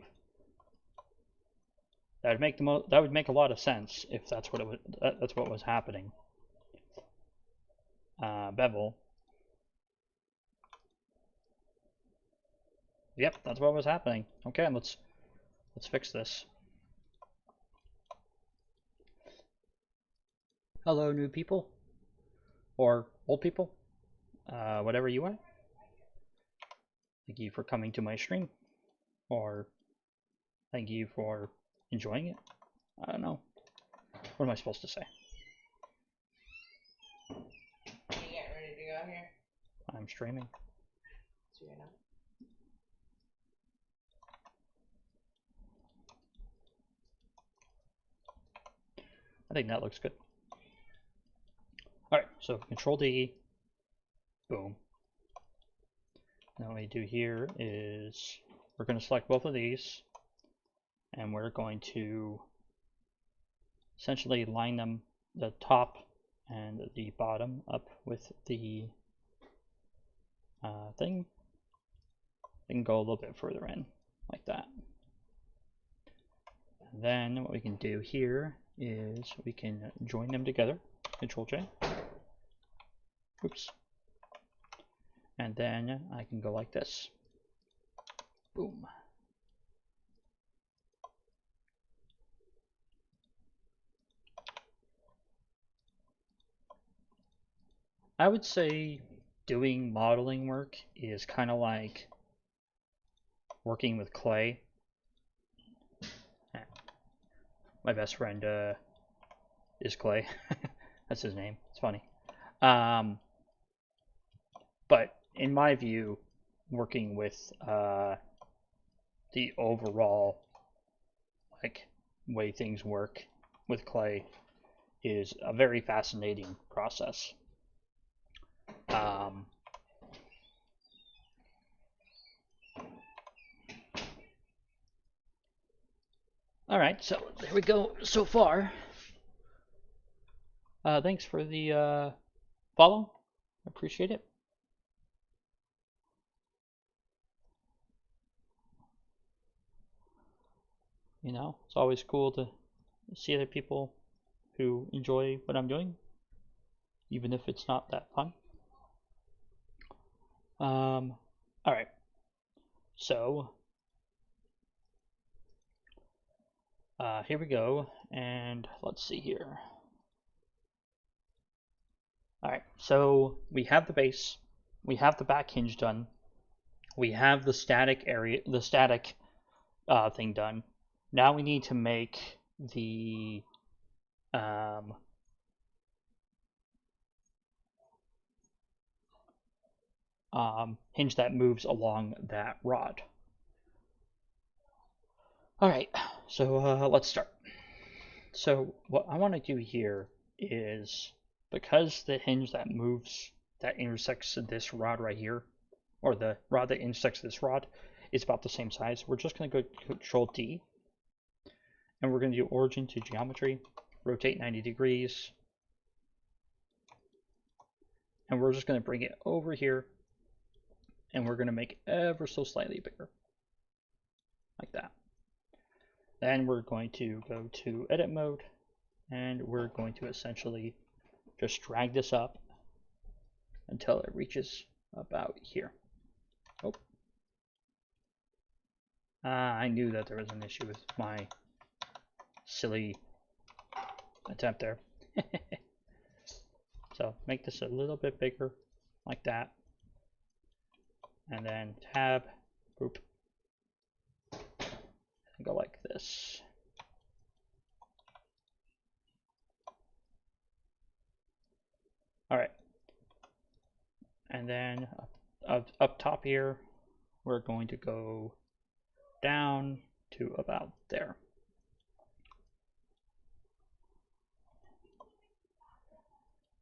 That would make a lot of sense if that's what that's what was happening. Bevel. Yep, that's what was happening. Okay, let's fix this. Hello, new people, or old people, whatever you are. Thank you for coming to my stream, or thank you for enjoying it. I don't know. What am I supposed to say? Are you getting ready to go here? I'm streaming. So you're not. I think that looks good. Alright, so Control D, boom. Now what we do here is we're going to select both of these, and we're going to essentially line them, the top and the bottom, up with the thing. We can go a little bit further in, like that. And then what we can do here is we can join them together. Control J. Oops. And then I can go like this. Boom. I would say doing modeling work is kind of like working with clay. My best friend is Clay. That's his name. It's funny. But in my view, working with the overall way things work with clay is a very fascinating process. Alright, so there we go so far. Thanks for the follow. I appreciate it. You know, it's always cool to see other people who enjoy what I'm doing, even if it's not that fun. Alright, so here we go, and let's see here. Alright, so we have the base, we have the back hinge done, we have the static area, the static thing done. Now we need to make the hinge that moves along that rod. Alright, so let's start. So what I want to do here is, because the hinge that moves, that intersects this rod right here, or the rod that intersects this rod, is about the same size. We're just going to go Control D, and we're going to do origin to geometry, rotate 90 degrees, and we're just going to bring it over here, and we're going to make it ever so slightly bigger, like that. Then we're going to go to edit mode, and we're going to essentially just drag this up until it reaches about here. Oh. I knew that there was an issue with my silly attempt there. So make this a little bit bigger, like that. And then tab, boop, and go like this. All right. And then up top here, we're going to go down to about there.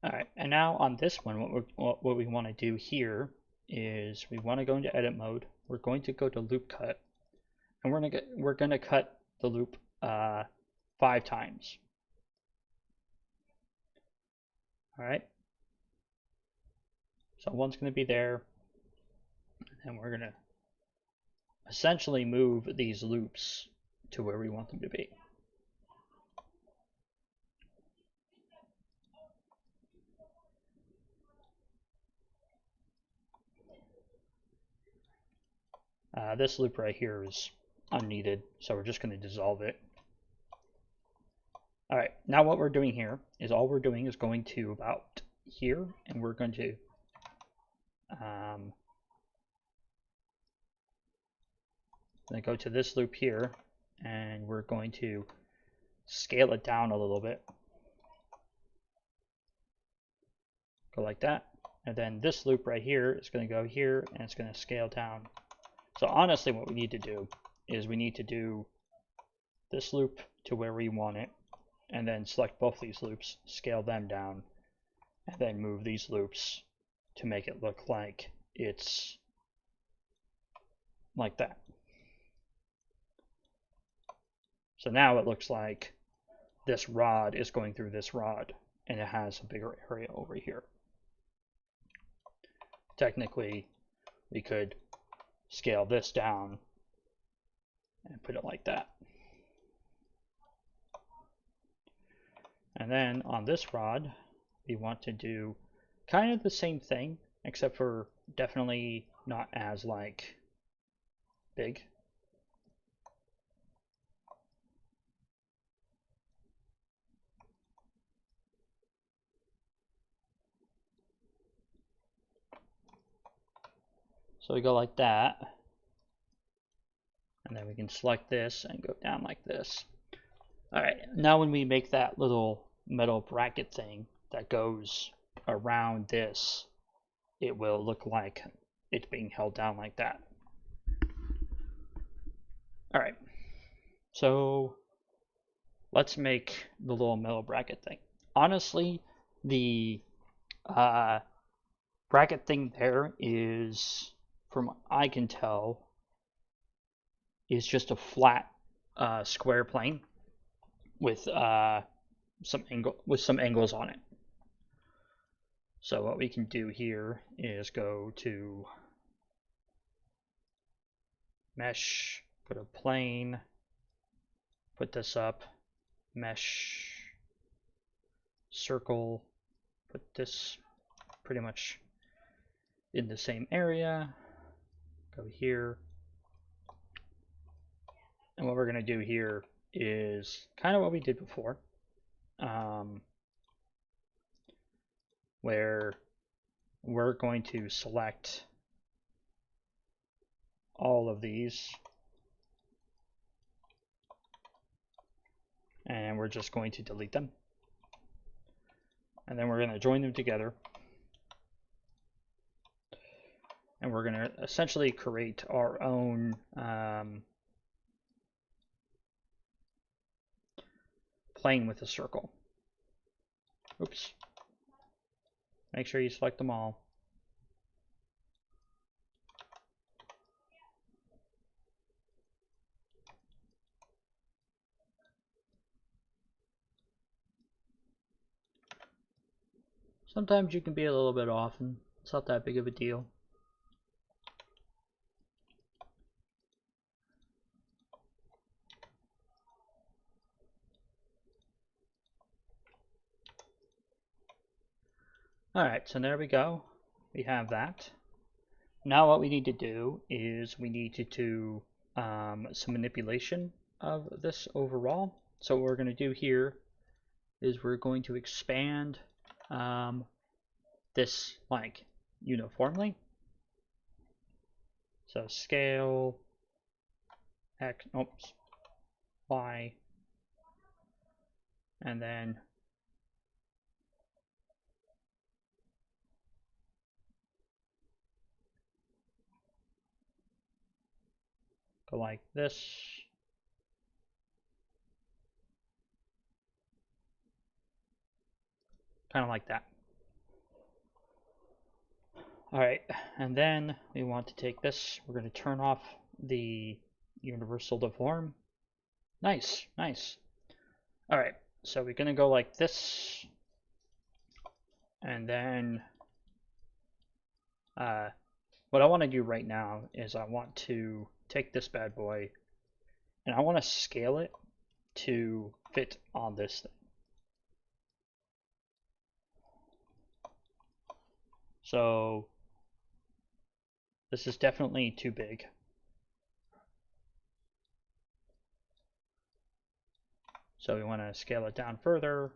All right, and now on this one, what we want to do here is we want to go into edit mode. We're going to go to loop cut, and we're gonna cut the loop 5 times. All right. So one's going to be there, and we're going to essentially move these loops to where we want them to be. This loop right here is unneeded, so we're just going to dissolve it. All right, now what we're doing here is all we're doing is going to about here, and we're going to go to this loop here, and we're going to scale it down a little bit. Go like that. And then this loop right here is going to go here, and it's going to scale down. So honestly, what we need to do is we need to do this loop to where we want it, and then select both these loops, scale them down, and then move these loops to make it look like it's like that. So now it looks like this rod is going through this rod, and it has a bigger area over here. Technically, we could scale this down and put it like that. And then on this rod, we want to do kind of the same thing, except for definitely not as like big. So we go like that, and then we can select this and go down like this. All right, now when we make that little metal bracket thing that goes around this, it will look like it's being held down like that. All right, so let's make the little metal bracket thing. Honestly, the bracket thing there is, from what I can tell, is just a flat square plane with some angles on it. So what we can do here is go to mesh, put a plane, put this up, mesh, circle, put this pretty much in the same area, go here. And what we're going to do here is kind of what we did before, where we're going to select all of these, and we're just going to delete them. And then we're going to join them together. And we're going to essentially create our own plane with a circle. Oops. Make sure you select them all. sometimes you can be a little bit off, and it's not that big of a deal. Alright, so there we go. We have that. Now what we need to do is we need to do some manipulation of this overall. So what we're going to do here is we're going to expand this like uniformly. So scale X, oops, Y, and then go like this. Kind of like that. Alright, and then we want to take this, we're going to turn off the universal deform. Nice, nice. Alright, so we're going to go like this, and then what I want to do right now is I want to take this bad boy, and I want to scale it to fit on this thing. So this is definitely too big. So we want to scale it down further.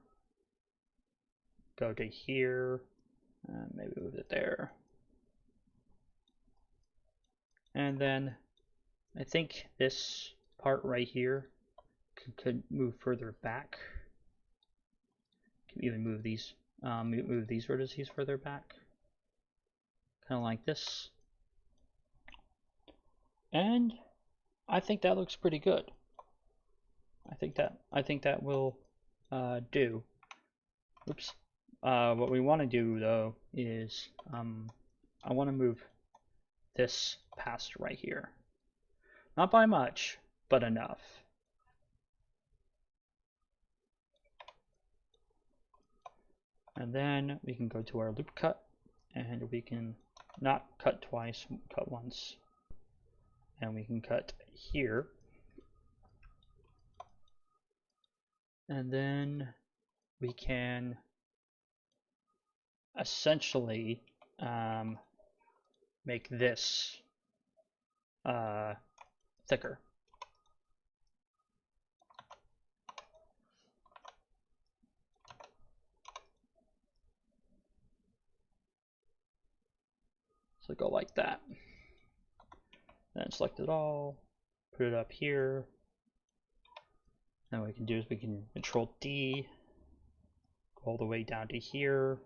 Go to here, maybe move it there. And then I think this part right here could move further back. Can even move these vertices further back, kind of like this. And I think that looks pretty good. I think that will do. Oops. What we want to do though is I want to move this past right here. Not by much, but enough. And then we can go to our loop cut, and we can not cut twice, cut once. And we can cut here. And then we can essentially make this thicker. So go like that. Then select it all, put it up here. Then what we can do is we can Control D, go all the way down to here.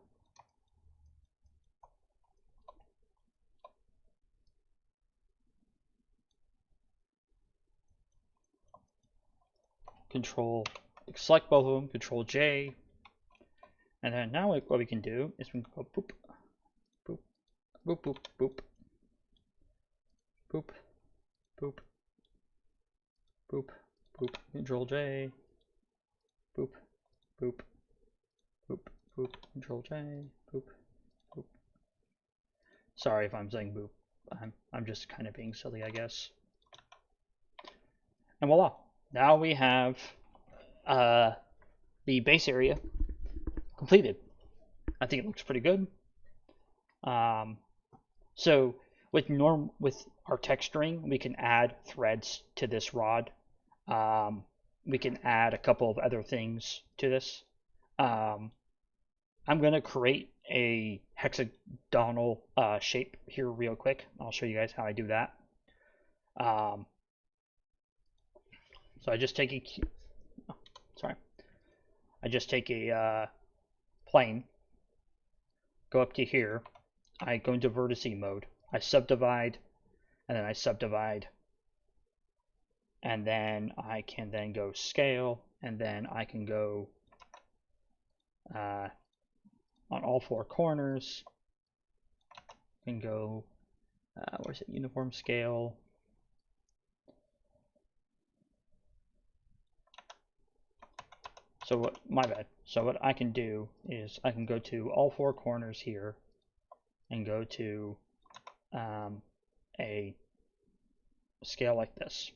Select both of them, Control J. And then now what we can do is we can go boop, boop, boop, boop, boop, boop, boop, boop, boop, Control J, boop, boop, boop, boop, Control J, boop, boop. Sorry if I'm saying boop. I'm just kind of being silly, I guess. And voila! Now we have the base area completed. I think it looks pretty good. So with our texturing, we can add threads to this rod. We can add a couple of other things to this. I'm going to create a hexagonal shape here real quick. I'll show you guys how I do that. So I just take a plane, go up to here, I go into vertice mode, I subdivide, and then I subdivide, and then I can then go scale, and then I can go on all four corners, and go, where's it, uniform scale, my bad. So what I can do is I can go to all four corners here and go to a scale like this.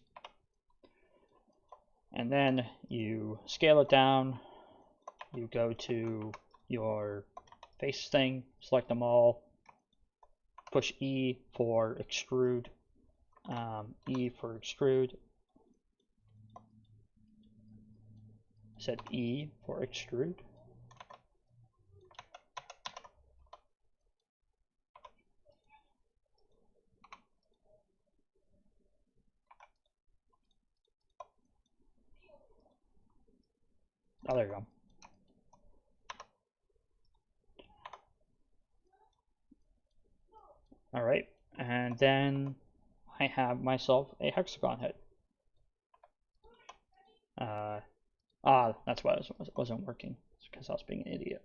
And then you scale it down, you go to your face thing, select them all, push E for extrude, E for extrude, set E for extrude. Oh, there you go. All right, and then I have myself a hexagon head. That's why it wasn't working. It's because I was being an idiot.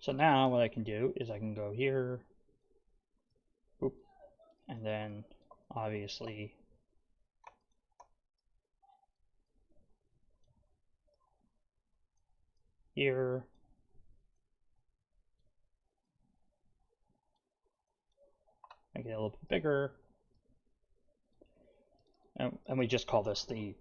So now what I can do is I can go here, boop, and then obviously here, make it a little bit bigger, and we just call this the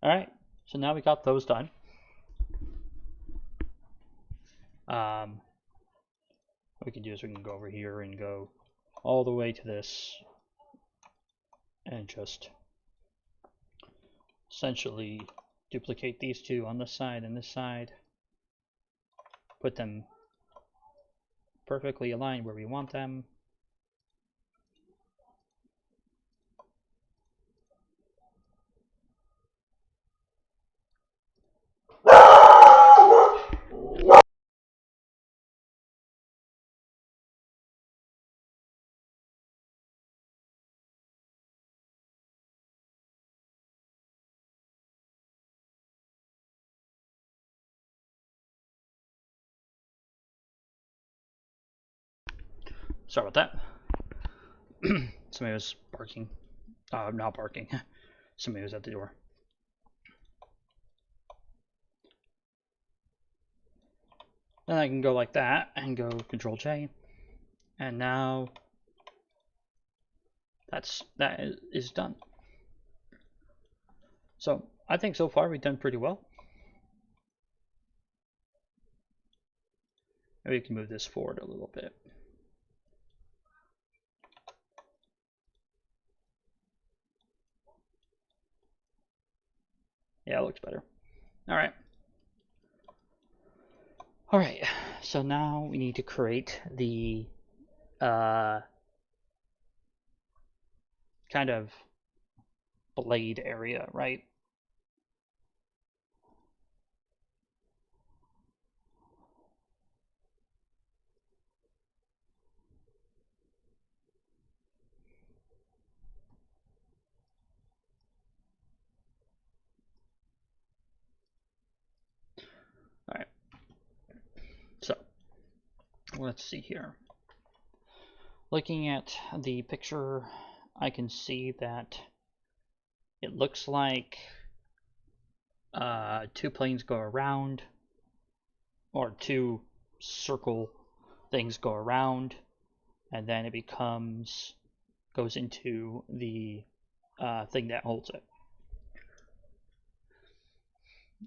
Alright, so now we got those done. What we can do is we can go over here and go all the way to this and just essentially duplicate these two on this side and this side, put them perfectly aligned where we want them. Sorry about that. Somebody was barking. Not barking. Somebody was at the door. Then I can go like that and go Control J, and now that is done. So I think so far we've done pretty well. Maybe we can move this forward a little bit. Yeah, it looks better. Alright. Alright, so now we need to create the kind of blade area, right? Alright. So, let's see here. Looking at the picture, I can see that it looks like two planes go around, or two circle things go around, and then it goes into the thing that holds it.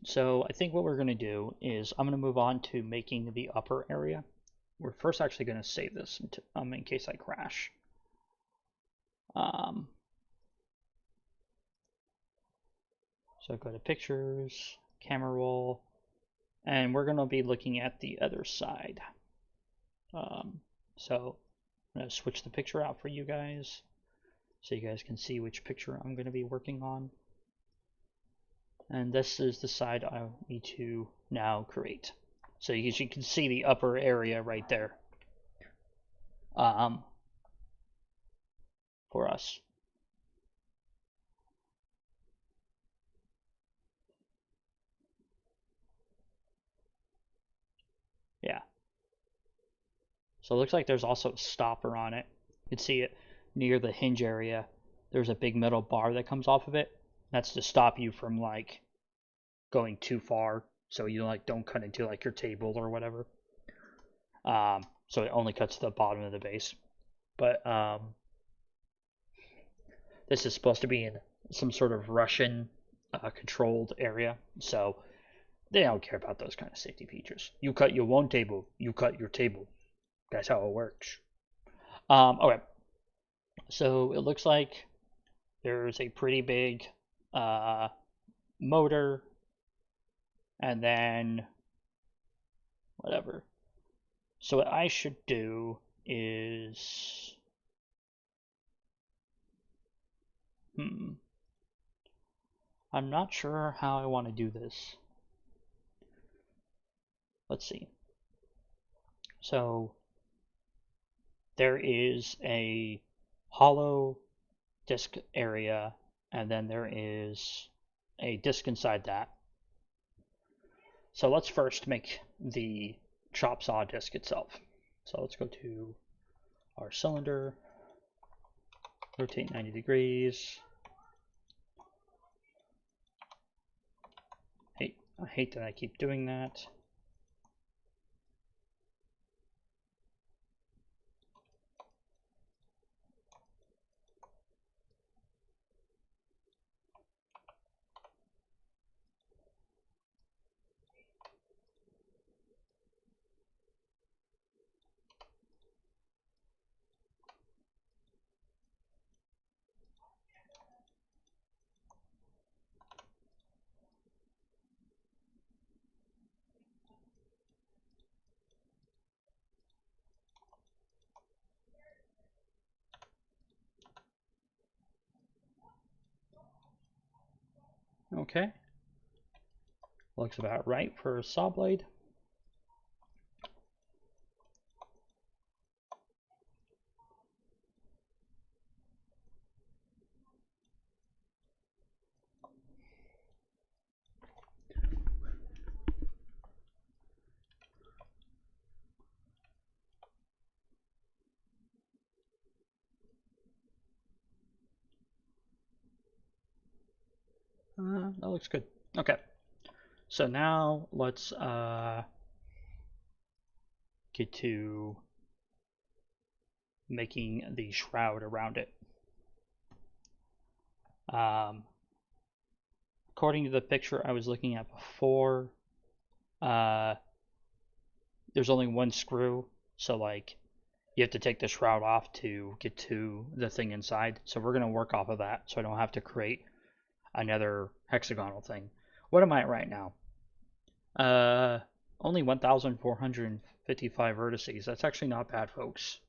So I think what we're going to do is I'm going to move on to making the upper area. We're first actually going to save this in case I crash. So go to pictures, camera roll, and we're going to be looking at the other side. So I'm going to switch the picture out for you guys so you guys can see which picture I'm going to be working on. And this is the side I need to now create. So you can see the upper area right there for us. So it looks like there's also a stopper on it. You can see it near the hinge area. There's a big metal bar that comes off of it. That's to stop you from like going too far, so you like don't cut into like your table or whatever. So it only cuts to the bottom of the base. But this is supposed to be in some sort of Russian controlled area, so they don't care about those kind of safety features. You cut your own table, you cut your table. That's how it works. Okay, so it looks like there's a pretty big motor, and then whatever. So what I should do is I'm not sure how I want to do this. Let's see. So there is a hollow disk area, and then there is a disk inside that. So let's first make the chop saw disk itself. So let's go to our cylinder, rotate 90 degrees. I hate that I keep doing that. Okay. Looks about right for a saw blade. That looks good. Okay. So now let's get to making the shroud around it. According to the picture I was looking at before, there's only one screw, so like you have to take the shroud off to get to the thing inside. So we're gonna work off of that, so I don't have to create another hexagonal thing. What am I at right now? Only 1,455 vertices. That's actually not bad, folks.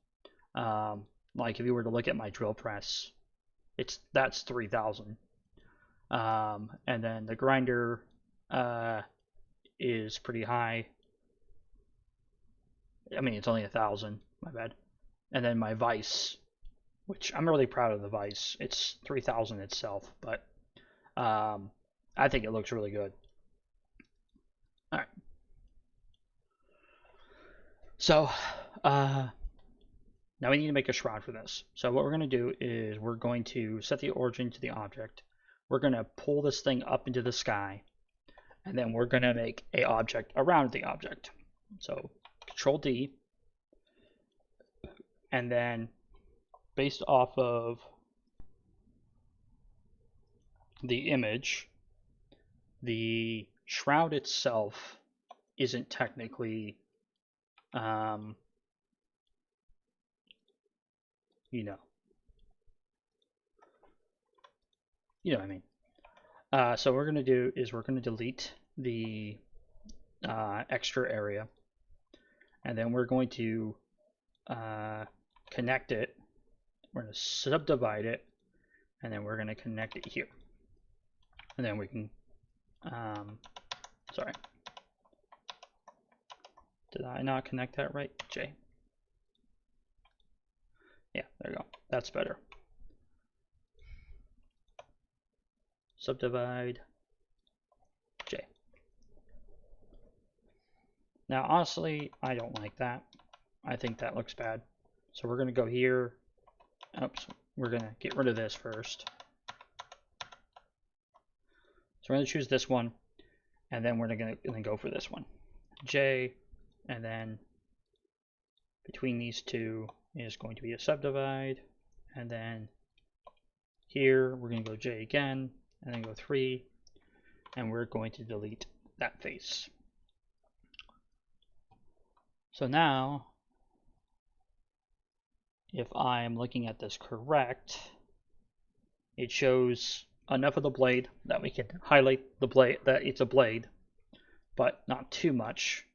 Like if you were to look at my drill press, that's 3,000. And then the grinder is pretty high. I mean, it's only 1,000. My bad. And then my vise, which I'm really proud of the vise. It's 3,000 itself, but I think it looks really good. All right. So now we need to make a shroud for this. So what we're going to do is we're going to set the origin to the object. We're going to pull this thing up into the sky, and then we're going to make an object around the object. So Control D, and then based off of the image, the shroud itself isn't technically, you know what I mean. So what we're going to do is we're going to delete the extra area, and then we're going to connect it. We're going to subdivide it, and then we're going to connect it here. And then we can, sorry. Did I not connect that right? J. Yeah, there you go. That's better. Subdivide J. Now, honestly, I don't like that. I think that looks bad. So we're going to go here. Oops, we're going to get rid of this first. So we're going to choose this one, and then we're going to go for this one. J, and then between these two is going to be a subdivide, and then here we're going to go J again, and then go 3, and we're going to delete that face. So now, if I'm looking at this correct, it shows enough of the blade that we can highlight the blade, that it's a blade, but not too much.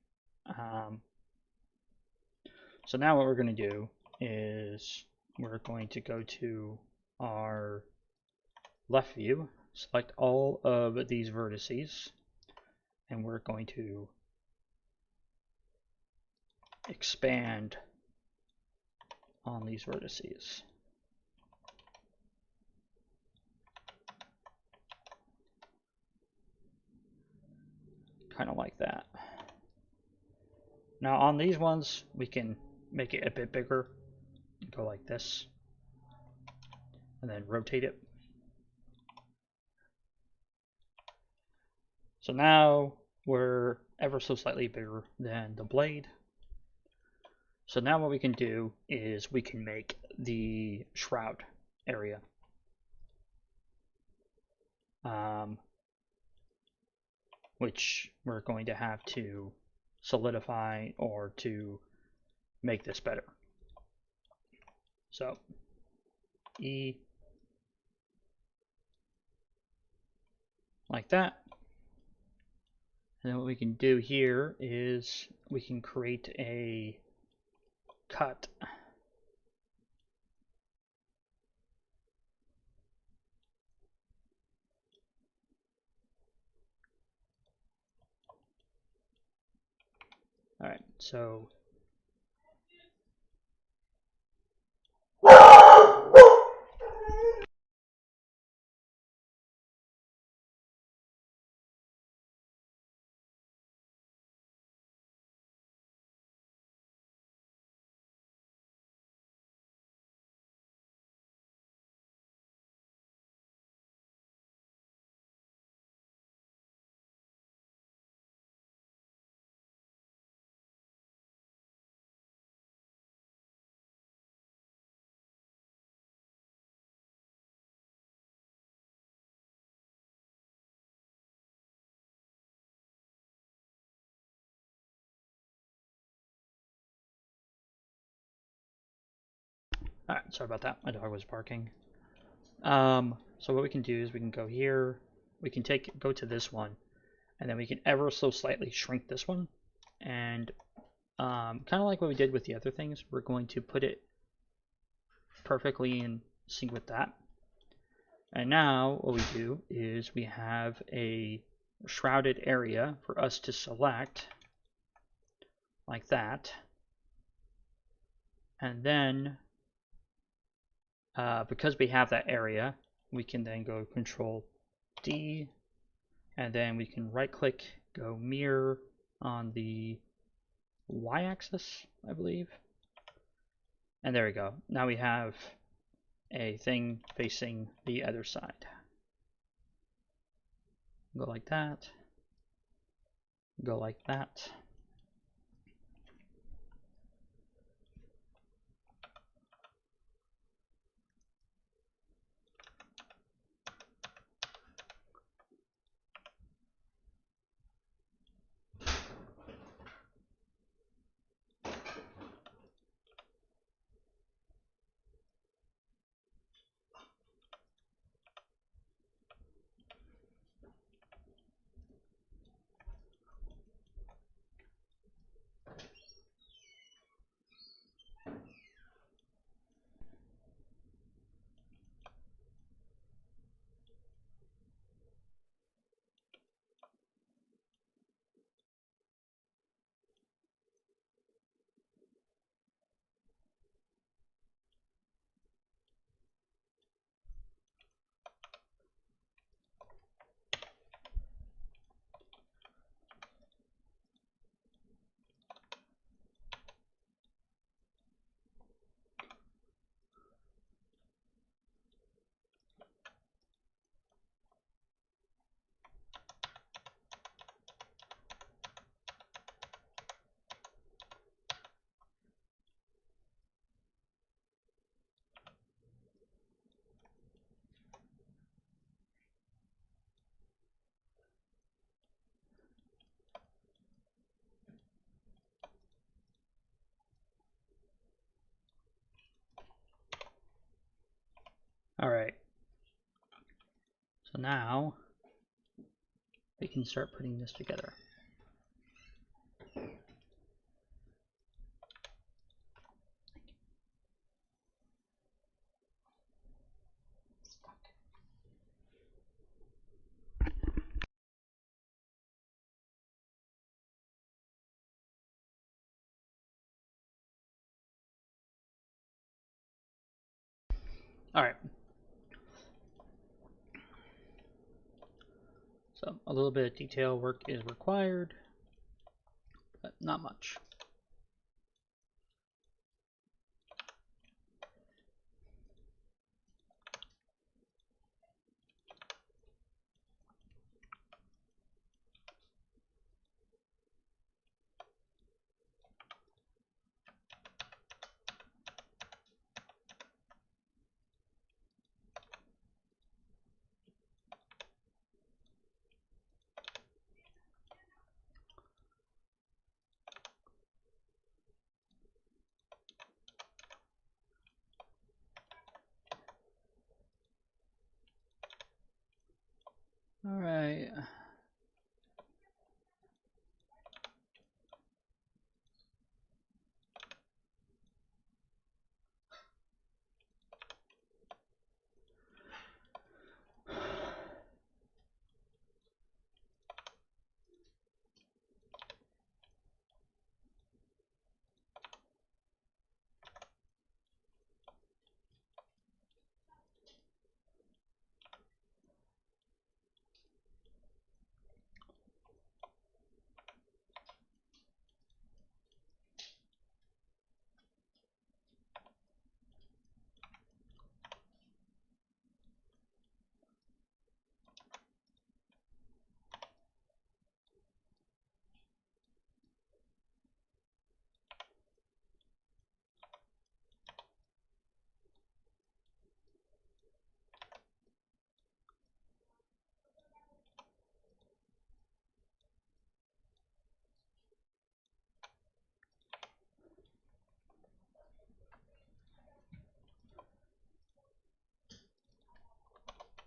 So now what we're going to do is we're going to go to our left view, select all of these vertices, and we're going to expand on these vertices. Kind of like that. Now on these ones, we can make it a bit bigger. Go like this, and then rotate it. So now we're ever so slightly bigger than the blade. So now what we can do is we can make the shroud area. Which we're going to have to solidify or to make this better. So E, like that. And then what we can do here is we can create a cut. All right, so all right, sorry about that. My dog was barking. So what we can do is we can go here. We can go to this one, and then we can ever so slightly shrink this one. And kind of like what we did with the other things, we're going to put it perfectly in sync with that. And now what we do is we have a shrouded area for us to select, like that. And then because we have that area, we can then go Control D, and then we can right click, go mirror on the y-axis, I believe. And there we go. Now we have a thing facing the other side. Go like that. Go like that. Alright. So now we can start putting this together. Alright. So a little bit of detail work is required, but not much. Alright.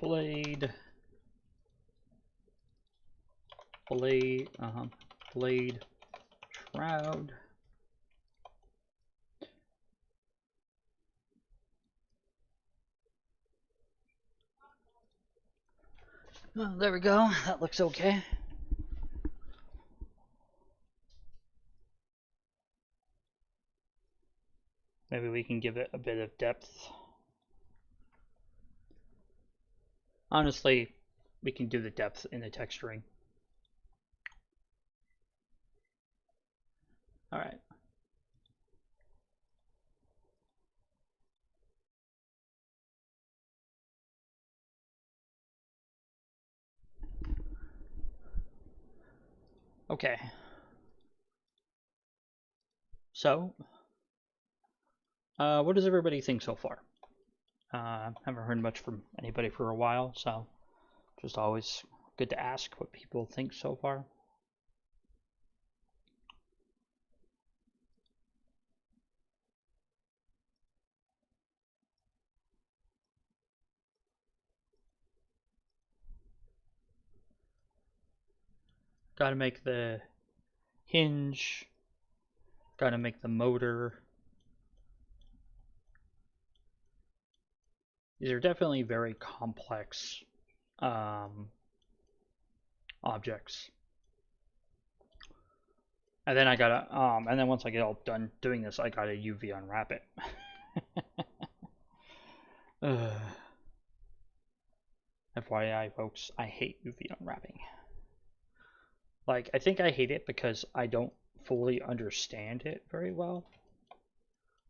Blade, blade, shroud. Oh, there we go. That looks okay. Maybe we can give it a bit of depth. Honestly, we can do the depth in the texturing. Alright. Okay. So, what does everybody think so far? Haven't heard much from anybody for a while, so just always good to ask what people think so far. Gotta make the hinge, gotta make the motor. These are definitely very complex objects. And then I gotta, and then once I get all done doing this, I gotta UV unwrap it. FYI, folks, I hate UV unwrapping. Like, I think I hate it because I don't fully understand it very well.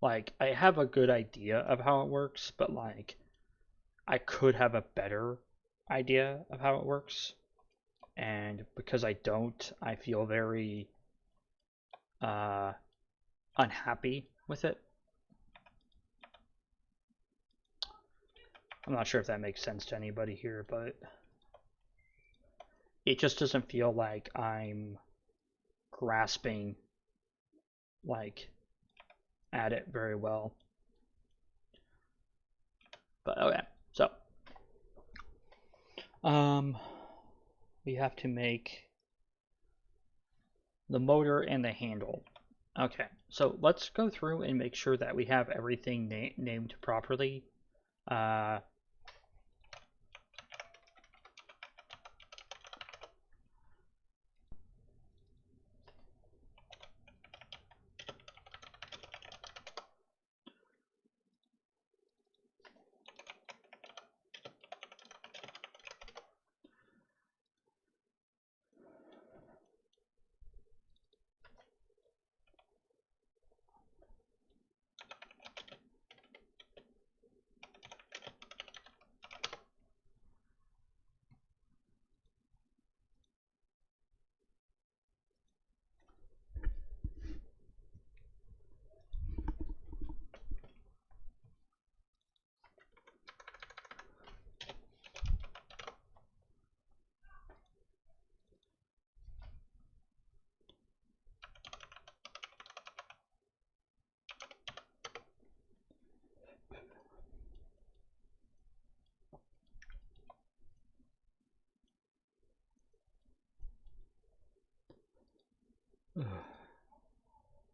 Like, I have a good idea of how it works, but like, I could have a better idea of how it works. And because I don't, I feel very unhappy with it. I'm not sure if that makes sense to anybody here, but it just doesn't feel like I'm grasping like at it very well. But okay, so We have to make the motor and the handle. Okay, so let's go through and make sure that we have everything named properly.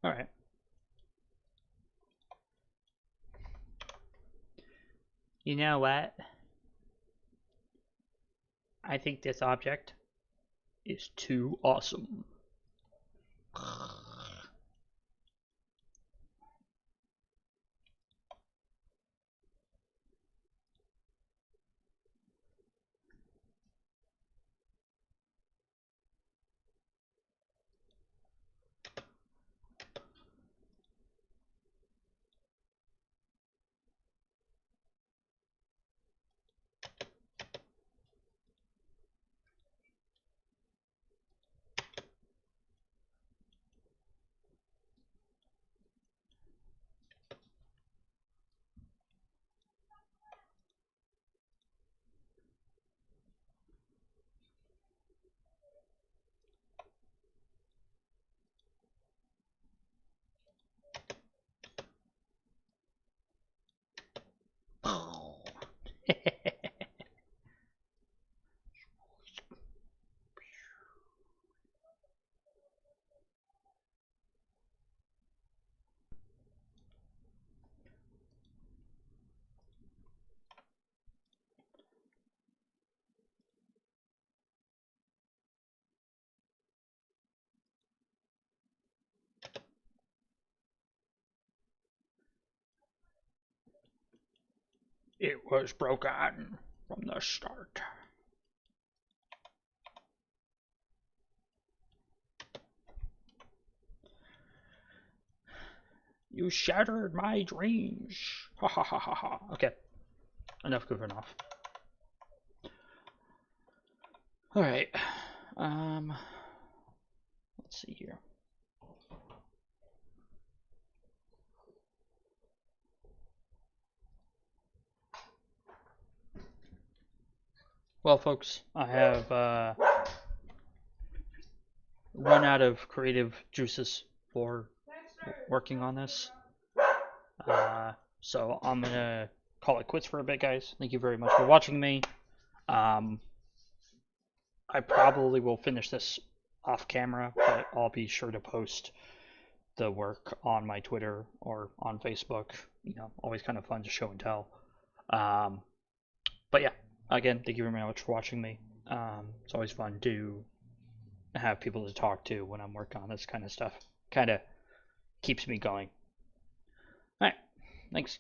All right. You know what? I think this object is too awesome. It was broken from the start. You shattered my dreams. Ha ha ha ha ha. Okay. Enough goofing off. Alright. Let's see here. Well, folks, I have run out of creative juices for working on this. So I'm gonna call it quits for a bit, guys. Thank you very much for watching me. I probably will finish this off camera, but I'll be sure to post the work on my Twitter or on Facebook. You know, always kind of fun to show and tell. But yeah, again, thank you very much for watching me. It's always fun to have people to talk to when I'm working on this kind of stuff. Kind of keeps me going. All right, thanks.